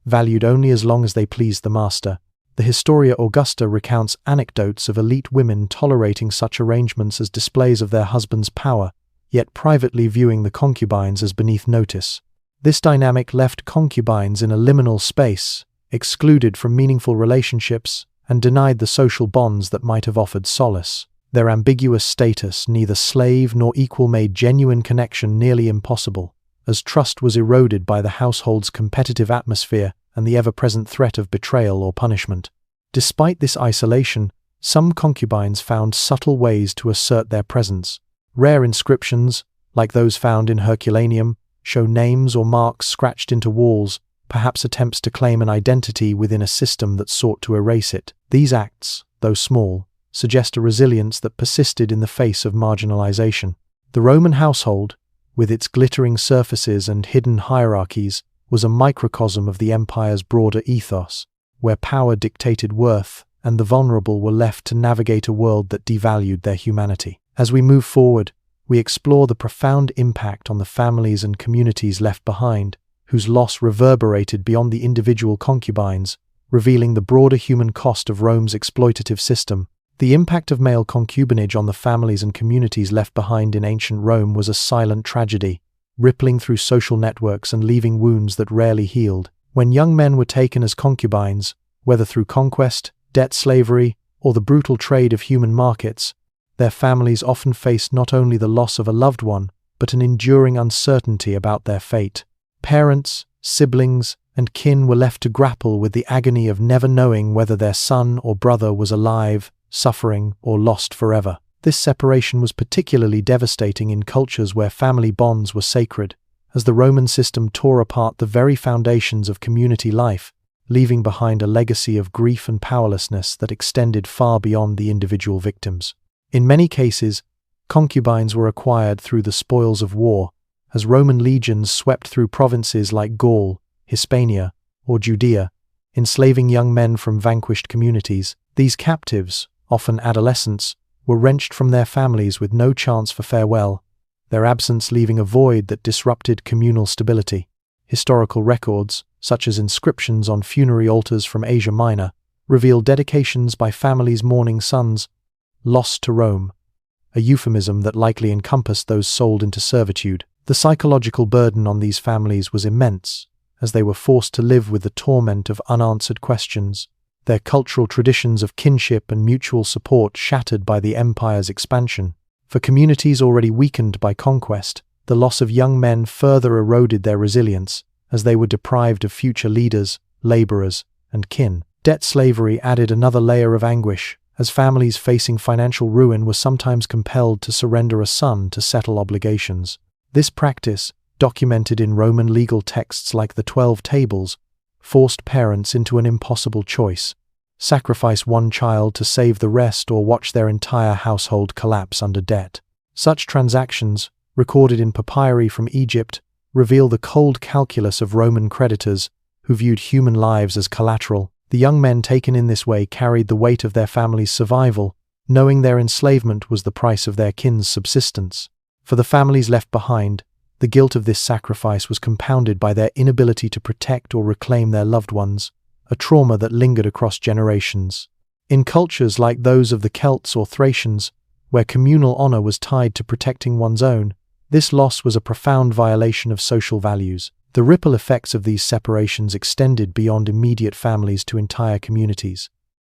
valued only as long as they pleased the master. The Historia Augusta recounts anecdotes of elite women tolerating such arrangements as displays of their husband's power, yet privately viewing the concubines as beneath notice. This dynamic left concubines in a liminal space, excluded from meaningful relationships, and denied the social bonds that might have offered solace. Their ambiguous status, neither slave nor equal, made genuine connection nearly impossible, as trust was eroded by the household's competitive atmosphere and the ever-present threat of betrayal or punishment. Despite this isolation, some concubines found subtle ways to assert their presence. Rare inscriptions, like those found in Herculaneum, show names or marks scratched into walls, perhaps attempts to claim an identity within a system that sought to erase it. These acts, though small, suggest a resilience that persisted in the face of marginalization. The Roman household, with its glittering surfaces and hidden hierarchies, was a microcosm of the empire's broader ethos, where power dictated worth and the vulnerable were left to navigate a world that devalued their humanity. As we move forward, we explore the profound impact on the families and communities left behind, whose loss reverberated beyond the individual concubines, revealing the broader human cost of Rome's exploitative system. The impact of male concubinage on the families and communities left behind in ancient Rome was a silent tragedy, rippling through social networks and leaving wounds that rarely healed. When young men were taken as concubines, whether through conquest, debt slavery, or the brutal trade of human markets, their families often faced not only the loss of a loved one, but an enduring uncertainty about their fate. Parents, siblings, and kin were left to grapple with the agony of never knowing whether their son or brother was alive, suffering, or lost forever. This separation was particularly devastating in cultures where family bonds were sacred, as the Roman system tore apart the very foundations of community life, leaving behind a legacy of grief and powerlessness that extended far beyond the individual victims. In many cases, concubines were acquired through the spoils of war, as Roman legions swept through provinces like Gaul, Hispania, or Judea, enslaving young men from vanquished communities. These captives, often adolescents, were wrenched from their families with no chance for farewell, their absence leaving a void that disrupted communal stability. Historical records, such as inscriptions on funerary altars from Asia Minor, reveal dedications by families mourning sons lost to Rome, a euphemism that likely encompassed those sold into servitude. The psychological burden on these families was immense, as they were forced to live with the torment of unanswered questions, their cultural traditions of kinship and mutual support shattered by the empire's expansion. For communities already weakened by conquest, the loss of young men further eroded their resilience, as they were deprived of future leaders, laborers, and kin. Debt slavery added another layer of anguish, as families facing financial ruin were sometimes compelled to surrender a son to settle obligations. This practice, documented in Roman legal texts like the 12 Tables, forced parents into an impossible choice: sacrifice one child to save the rest or watch their entire household collapse under debt. Such transactions, recorded in papyri from Egypt, reveal the cold calculus of Roman creditors who viewed human lives as collateral. The young men taken in this way carried the weight of their family's survival, knowing their enslavement was the price of their kin's subsistence. For the families left behind, the guilt of this sacrifice was compounded by their inability to protect or reclaim their loved ones, a trauma that lingered across generations. In cultures like those of the Celts or Thracians, where communal honor was tied to protecting one's own, this loss was a profound violation of social values. The ripple effects of these separations extended beyond immediate families to entire communities,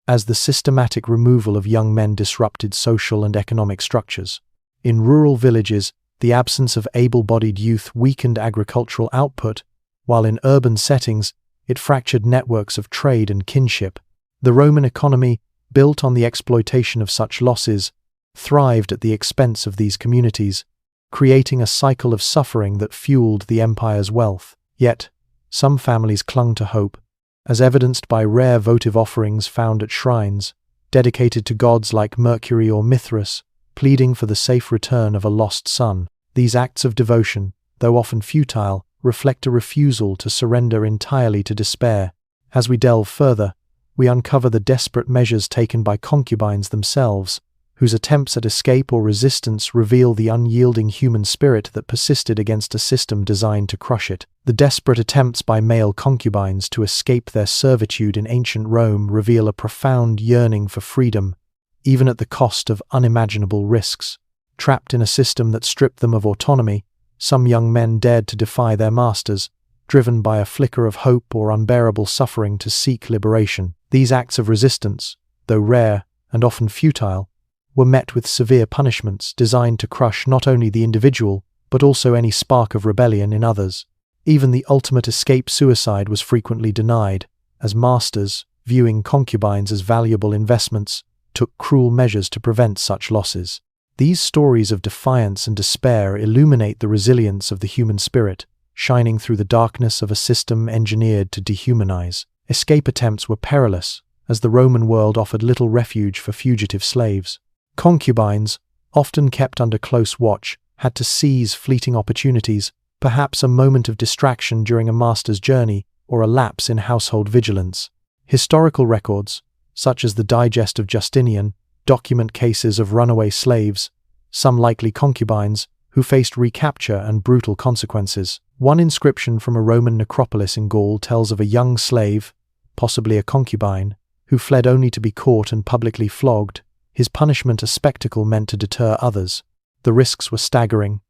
as the systematic removal of young men disrupted social and economic structures. In rural villages, the absence of able-bodied youth weakened agricultural output, while in urban settings, it fractured networks of trade and kinship. The Roman economy, built on the exploitation of such losses, thrived at the expense of these communities, creating a cycle of suffering that fueled the empire's wealth. Yet, some families clung to hope, as evidenced by rare votive offerings found at shrines, dedicated to gods like Mercury or Mithras, pleading for the safe return of a lost son. These acts of devotion, though often futile, reflect a refusal to surrender entirely to despair. As we delve further, we uncover the desperate measures taken by concubines themselves, whose attempts at escape or resistance reveal the unyielding human spirit that persisted against a system designed to crush it. The desperate attempts by male concubines to escape their servitude in ancient Rome reveal a profound yearning for freedom, even at the cost of unimaginable risks. Trapped in a system that stripped them of autonomy, some young men dared to defy their masters, driven by a flicker of hope or unbearable suffering to seek liberation. These acts of resistance, though rare and often futile, were met with severe punishments designed to crush not only the individual, but also any spark of rebellion in others. Even the ultimate escape, suicide, was frequently denied, as masters, viewing concubines as valuable investments, took cruel measures to prevent such losses. These stories of defiance and despair illuminate the resilience of the human spirit, shining through the darkness of a system engineered to dehumanize. Escape attempts were perilous, as the Roman world offered little refuge for fugitive slaves. Concubines, often kept under close watch, had to seize fleeting opportunities, perhaps a moment of distraction during a master's journey or a lapse in household vigilance. Historical records, such as the Digest of Justinian, document cases of runaway slaves, some likely concubines, who faced recapture and brutal consequences. One inscription from a Roman necropolis in Gaul tells of a young slave, possibly a concubine, who fled only to be caught and publicly flogged, his punishment a spectacle meant to deter others. The risks were staggering.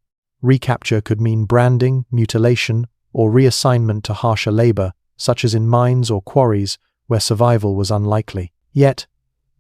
Recapture could mean branding, mutilation, or reassignment to harsher labor, such as in mines or quarries, where survival was unlikely. Yet,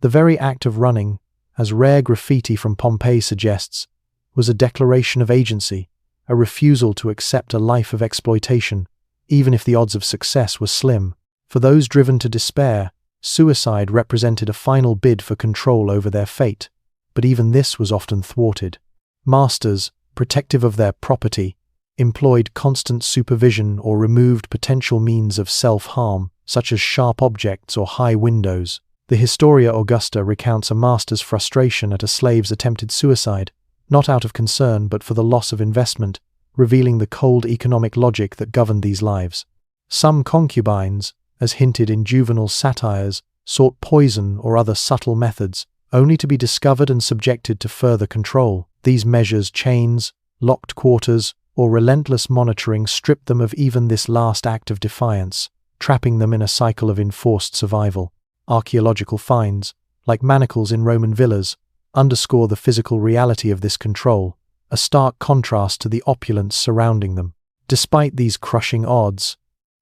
the very act of running, as rare graffiti from Pompeii suggests, was a declaration of agency, a refusal to accept a life of exploitation, even if the odds of success were slim. For those driven to despair, suicide represented a final bid for control over their fate, but even this was often thwarted. Masters, protective of their property, employed constant supervision or removed potential means of self-harm, such as sharp objects or high windows. The Historia Augusta recounts a master's frustration at a slave's attempted suicide, not out of concern but for the loss of investment, revealing the cold economic logic that governed these lives. Some concubines, as hinted in juvenile satires, sought poison or other subtle methods, only to be discovered and subjected to further control. These measures, chains, locked quarters, or relentless monitoring, stripped them of even this last act of defiance, trapping them in a cycle of enforced survival. Archaeological finds, like manacles in Roman villas, underscore the physical reality of this control, a stark contrast to the opulence surrounding them. Despite these crushing odds,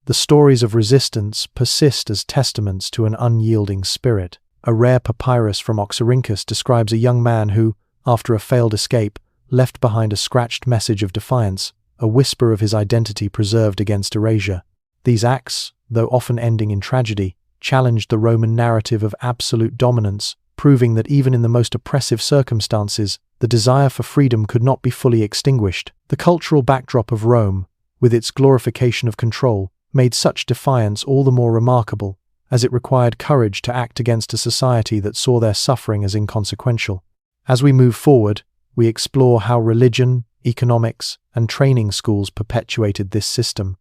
the stories of resistance persist as testaments to an unyielding spirit. A rare papyrus from Oxyrhynchus describes a young man who, after a failed escape, left behind a scratched message of defiance, a whisper of his identity preserved against erasure. These acts, though often ending in tragedy, challenged the Roman narrative of absolute dominance, proving that even in the most oppressive circumstances, the desire for freedom could not be fully extinguished. The cultural backdrop of Rome, with its glorification of control, made such defiance all the more remarkable, as it required courage to act against a society that saw their suffering as inconsequential. As we move forward, we explore how religion, economics, and training schools perpetuated this system,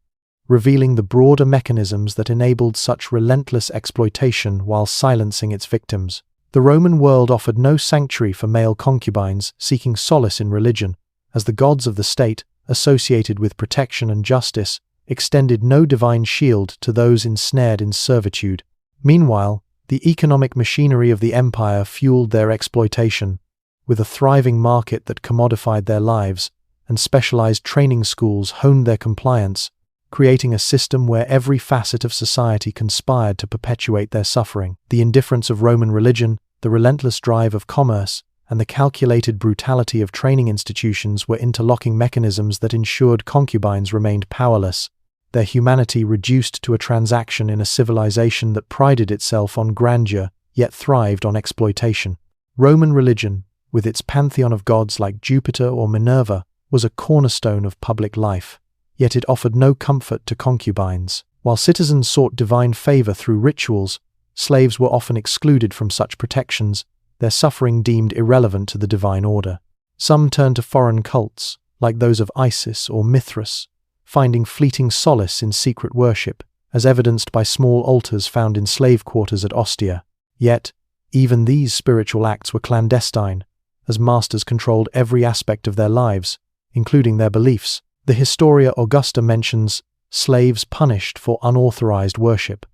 revealing the broader mechanisms that enabled such relentless exploitation while silencing its victims. The Roman world offered no sanctuary for male concubines seeking solace in religion, as the gods of the state, associated with protection and justice, extended no divine shield to those ensnared in servitude. Meanwhile, the economic machinery of the empire fueled their exploitation, with a thriving market that commodified their lives, and specialized training schools honed their compliance, creating a system where every facet of society conspired to perpetuate their suffering. The indifference of Roman religion, the relentless drive of commerce, and the calculated brutality of training institutions were interlocking mechanisms that ensured concubines remained powerless, their humanity reduced to a transaction in a civilization that prided itself on grandeur, yet thrived on exploitation. Roman religion, with its pantheon of gods like Jupiter or Minerva, was a cornerstone of public life, yet it offered no comfort to concubines. While citizens sought divine favor through rituals, slaves were often excluded from such protections, their suffering deemed irrelevant to the divine order. Some turned to foreign cults, like those of Isis or Mithras, finding fleeting solace in secret worship, as evidenced by small altars found in slave quarters at Ostia. Yet, even these spiritual acts were clandestine, as masters controlled every aspect of their lives, including their beliefs. The Historia Augusta mentions slaves punished for unauthorized worship,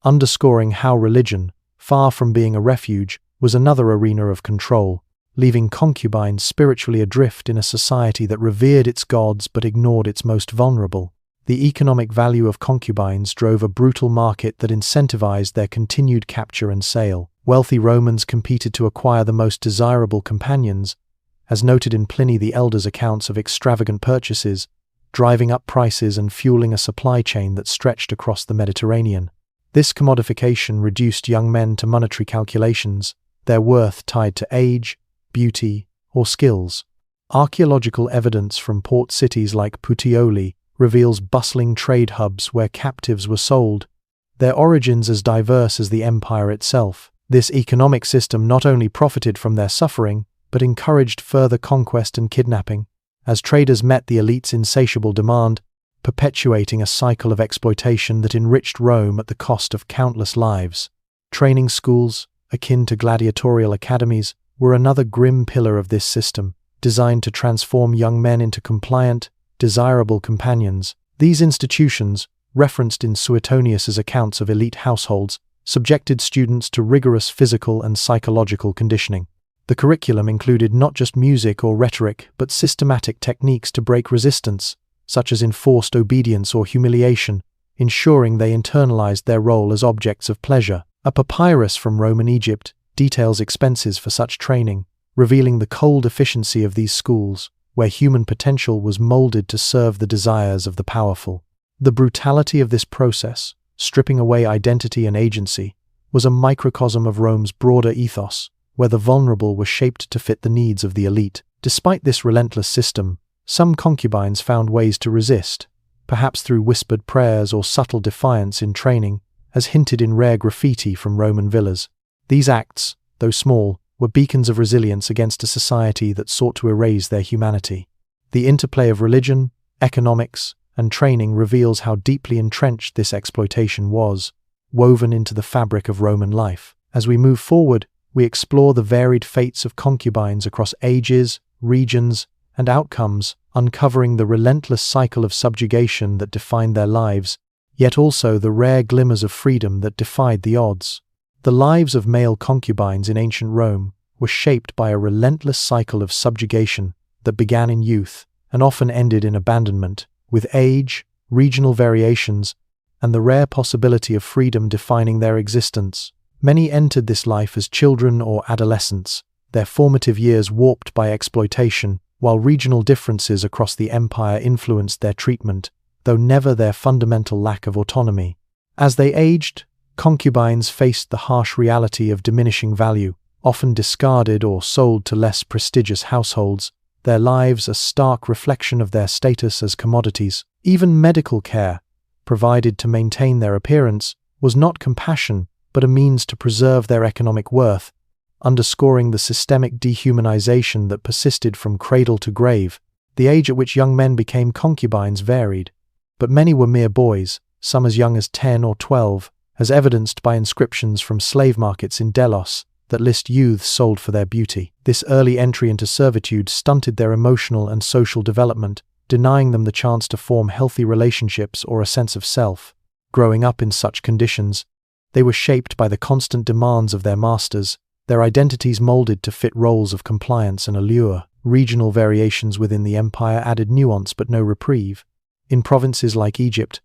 underscoring how religion, far from being a refuge, was another arena of control, leaving concubines spiritually adrift in a society that revered its gods but ignored its most vulnerable. The economic value of concubines drove a brutal market that incentivized their continued capture and sale. Wealthy Romans competed to acquire the most desirable companions, as noted in Pliny the Elder's accounts of extravagant purchases, driving up prices and fueling a supply chain that stretched across the Mediterranean. This commodification reduced young men to monetary calculations, their worth tied to age, beauty, or skills. Archaeological evidence from port cities like Puteoli reveals bustling trade hubs where captives were sold, their origins as diverse as the empire itself. This economic system not only profited from their suffering, but encouraged further conquest and kidnapping, as traders met the elite's insatiable demand, perpetuating a cycle of exploitation that enriched Rome at the cost of countless lives. Training schools, akin to gladiatorial academies, were another grim pillar of this system, designed to transform young men into compliant, desirable companions. These institutions, referenced in Suetonius's accounts of elite households, subjected students to rigorous physical and psychological conditioning. The curriculum included not just music or rhetoric, but systematic techniques to break resistance, such as enforced obedience or humiliation, ensuring they internalized their role as objects of pleasure. A papyrus from Roman Egypt details expenses for such training, revealing the cold efficiency of these schools, where human potential was molded to serve the desires of the powerful. The brutality of this process, stripping away identity and agency, was a microcosm of Rome's broader ethos, where the vulnerable were shaped to fit the needs of the elite. Despite this relentless system, some concubines found ways to resist, perhaps through whispered prayers or subtle defiance in training, as hinted in rare graffiti from Roman villas. These acts, though small, were beacons of resilience against a society that sought to erase their humanity. The interplay of religion, economics, and training reveals how deeply entrenched this exploitation was, woven into the fabric of Roman life. As we move forward, we explore the varied fates of concubines across ages, regions, and outcomes, uncovering the relentless cycle of subjugation that defined their lives, yet also the rare glimmers of freedom that defied the odds. The lives of male concubines in ancient Rome were shaped by a relentless cycle of subjugation that began in youth and often ended in abandonment, with age, regional variations, and the rare possibility of freedom defining their existence. Many entered this life as children or adolescents, their formative years warped by exploitation, while regional differences across the empire influenced their treatment, though never their fundamental lack of autonomy. As they aged, concubines faced the harsh reality of diminishing value, often discarded or sold to less prestigious households, their lives a stark reflection of their status as commodities. Even medical care, provided to maintain their appearance, was not compassion, but a means to preserve their economic worth, underscoring the systemic dehumanization that persisted from cradle to grave. The age at which young men became concubines varied, but many were mere boys, some as young as 10 or 12, as evidenced by inscriptions from slave markets in Delos that list youths sold for their beauty. This early entry into servitude stunted their emotional and social development, denying them the chance to form healthy relationships or a sense of self. Growing up in such conditions, they were shaped by the constant demands of their masters, their identities molded to fit roles of compliance and allure. Regional variations within the empire added nuance but no reprieve. In provinces like Egypt,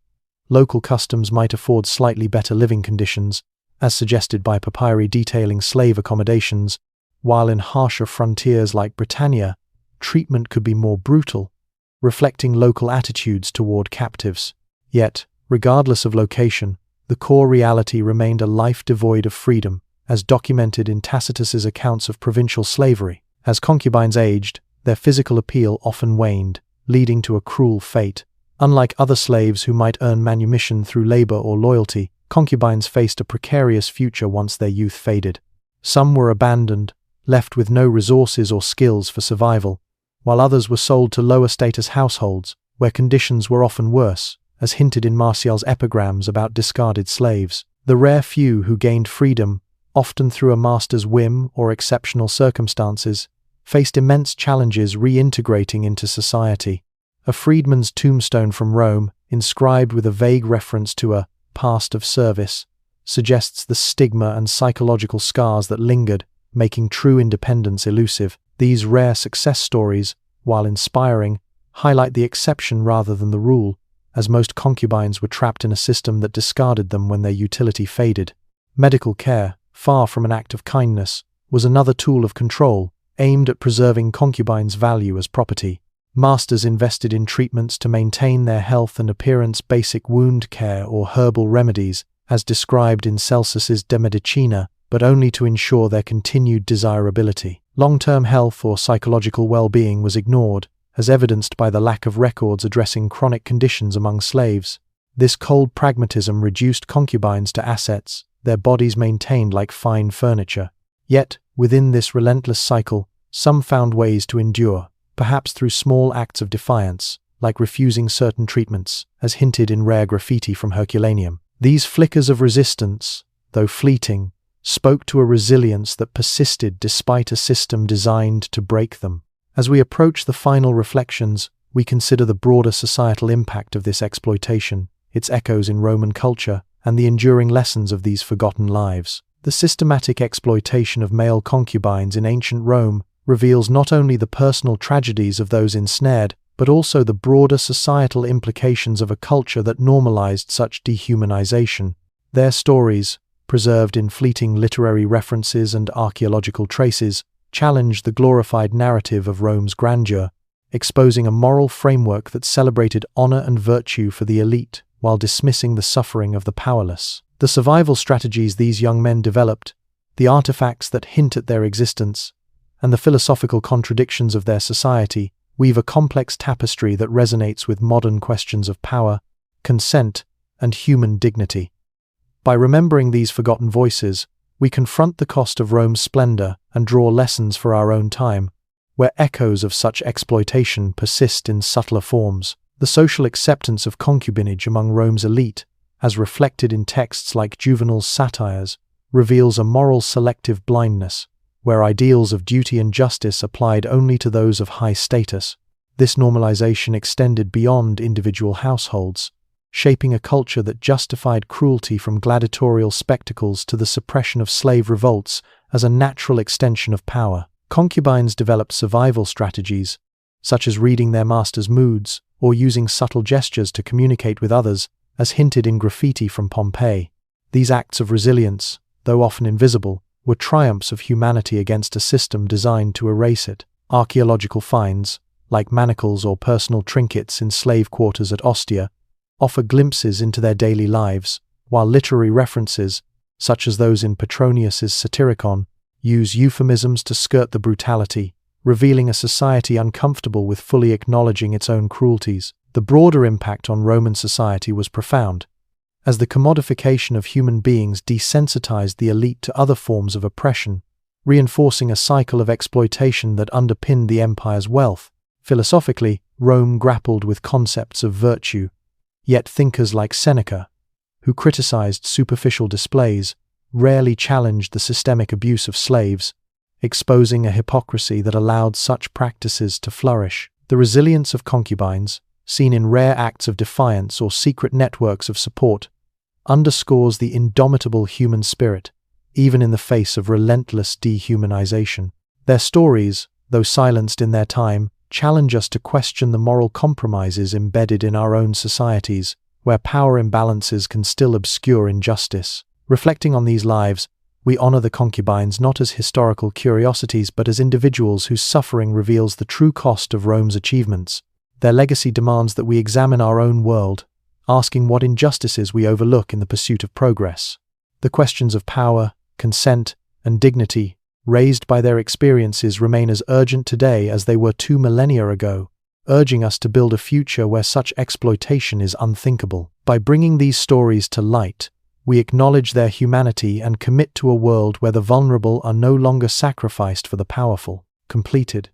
local customs might afford slightly better living conditions, as suggested by papyri detailing slave accommodations, while in harsher frontiers like Britannia, treatment could be more brutal, reflecting local attitudes toward captives. Yet, regardless of location, the core reality remained a life devoid of freedom, as documented in Tacitus's accounts of provincial slavery. As concubines aged, their physical appeal often waned, leading to a cruel fate. Unlike other slaves who might earn manumission through labor or loyalty, concubines faced a precarious future once their youth faded. Some were abandoned, left with no resources or skills for survival, while others were sold to lower-status households, where conditions were often worse, as hinted in Martial's epigrams about discarded slaves. The rare few who gained freedom, often through a master's whim or exceptional circumstances, faced immense challenges reintegrating into society. A freedman's tombstone from Rome, inscribed with a vague reference to a past of service, suggests the stigma and psychological scars that lingered, making true independence elusive. These rare success stories, while inspiring, highlight the exception rather than the rule, as most concubines were trapped in a system that discarded them when their utility faded. Medical care, far from an act of kindness, was another tool of control, aimed at preserving concubines' value as property. Masters invested in treatments to maintain their health and appearance, basic wound care or herbal remedies, as described in Celsus's De Medicina, but only to ensure their continued desirability. Long-term health or psychological well-being was ignored, as evidenced by the lack of records addressing chronic conditions among slaves. This cold pragmatism reduced concubines to assets, their bodies maintained like fine furniture. Yet, within this relentless cycle, some found ways to endure, perhaps through small acts of defiance, like refusing certain treatments, as hinted in rare graffiti from Herculaneum. These flickers of resistance, though fleeting, spoke to a resilience that persisted despite a system designed to break them. As we approach the final reflections, we consider the broader societal impact of this exploitation, its echoes in Roman culture, and the enduring lessons of these forgotten lives. The systematic exploitation of male concubines in ancient Rome reveals not only the personal tragedies of those ensnared, but also the broader societal implications of a culture that normalized such dehumanization. Their stories, preserved in fleeting literary references and archaeological traces, challenged the glorified narrative of Rome's grandeur, exposing a moral framework that celebrated honor and virtue for the elite while dismissing the suffering of the powerless. The survival strategies these young men developed, the artifacts that hint at their existence, and the philosophical contradictions of their society weave a complex tapestry that resonates with modern questions of power, consent, and human dignity. By remembering these forgotten voices, we confront the cost of Rome's splendor and draw lessons for our own time, where echoes of such exploitation persist in subtler forms. The social acceptance of concubinage among Rome's elite, as reflected in texts like Juvenal's satires, reveals a moral selective blindness, where ideals of duty and justice applied only to those of high status. This normalization extended beyond individual households, shaping a culture that justified cruelty from gladiatorial spectacles to the suppression of slave revolts as a natural extension of power. Concubines developed survival strategies, such as reading their master's moods or using subtle gestures to communicate with others, as hinted in graffiti from Pompeii. These acts of resilience, though often invisible, were triumphs of humanity against a system designed to erase it. Archaeological finds, like manacles or personal trinkets in slave quarters at Ostia, offer glimpses into their daily lives, while literary references, such as those in Petronius's Satyricon, use euphemisms to skirt the brutality, revealing a society uncomfortable with fully acknowledging its own cruelties. The broader impact on Roman society was profound, as the commodification of human beings desensitized the elite to other forms of oppression, reinforcing a cycle of exploitation that underpinned the empire's wealth. Philosophically, Rome grappled with concepts of virtue, yet thinkers like Seneca, who criticized superficial displays, rarely challenged the systemic abuse of slaves, exposing a hypocrisy that allowed such practices to flourish. The resilience of concubines, seen in rare acts of defiance or secret networks of support, underscores the indomitable human spirit, even in the face of relentless dehumanization. Their stories, though silenced in their time, challenge us to question the moral compromises embedded in our own societies, where power imbalances can still obscure injustice. Reflecting on these lives, we honor the concubines not as historical curiosities but as individuals whose suffering reveals the true cost of Rome's achievements. Their legacy demands that we examine our own world, asking what injustices we overlook in the pursuit of progress. The questions of power, consent, and dignity raised by their experiences remain as urgent today as they were 2 millennia ago, urging us to build a future where such exploitation is unthinkable. By bringing these stories to light, we acknowledge their humanity and commit to a world where the vulnerable are no longer sacrificed for the powerful. Completed.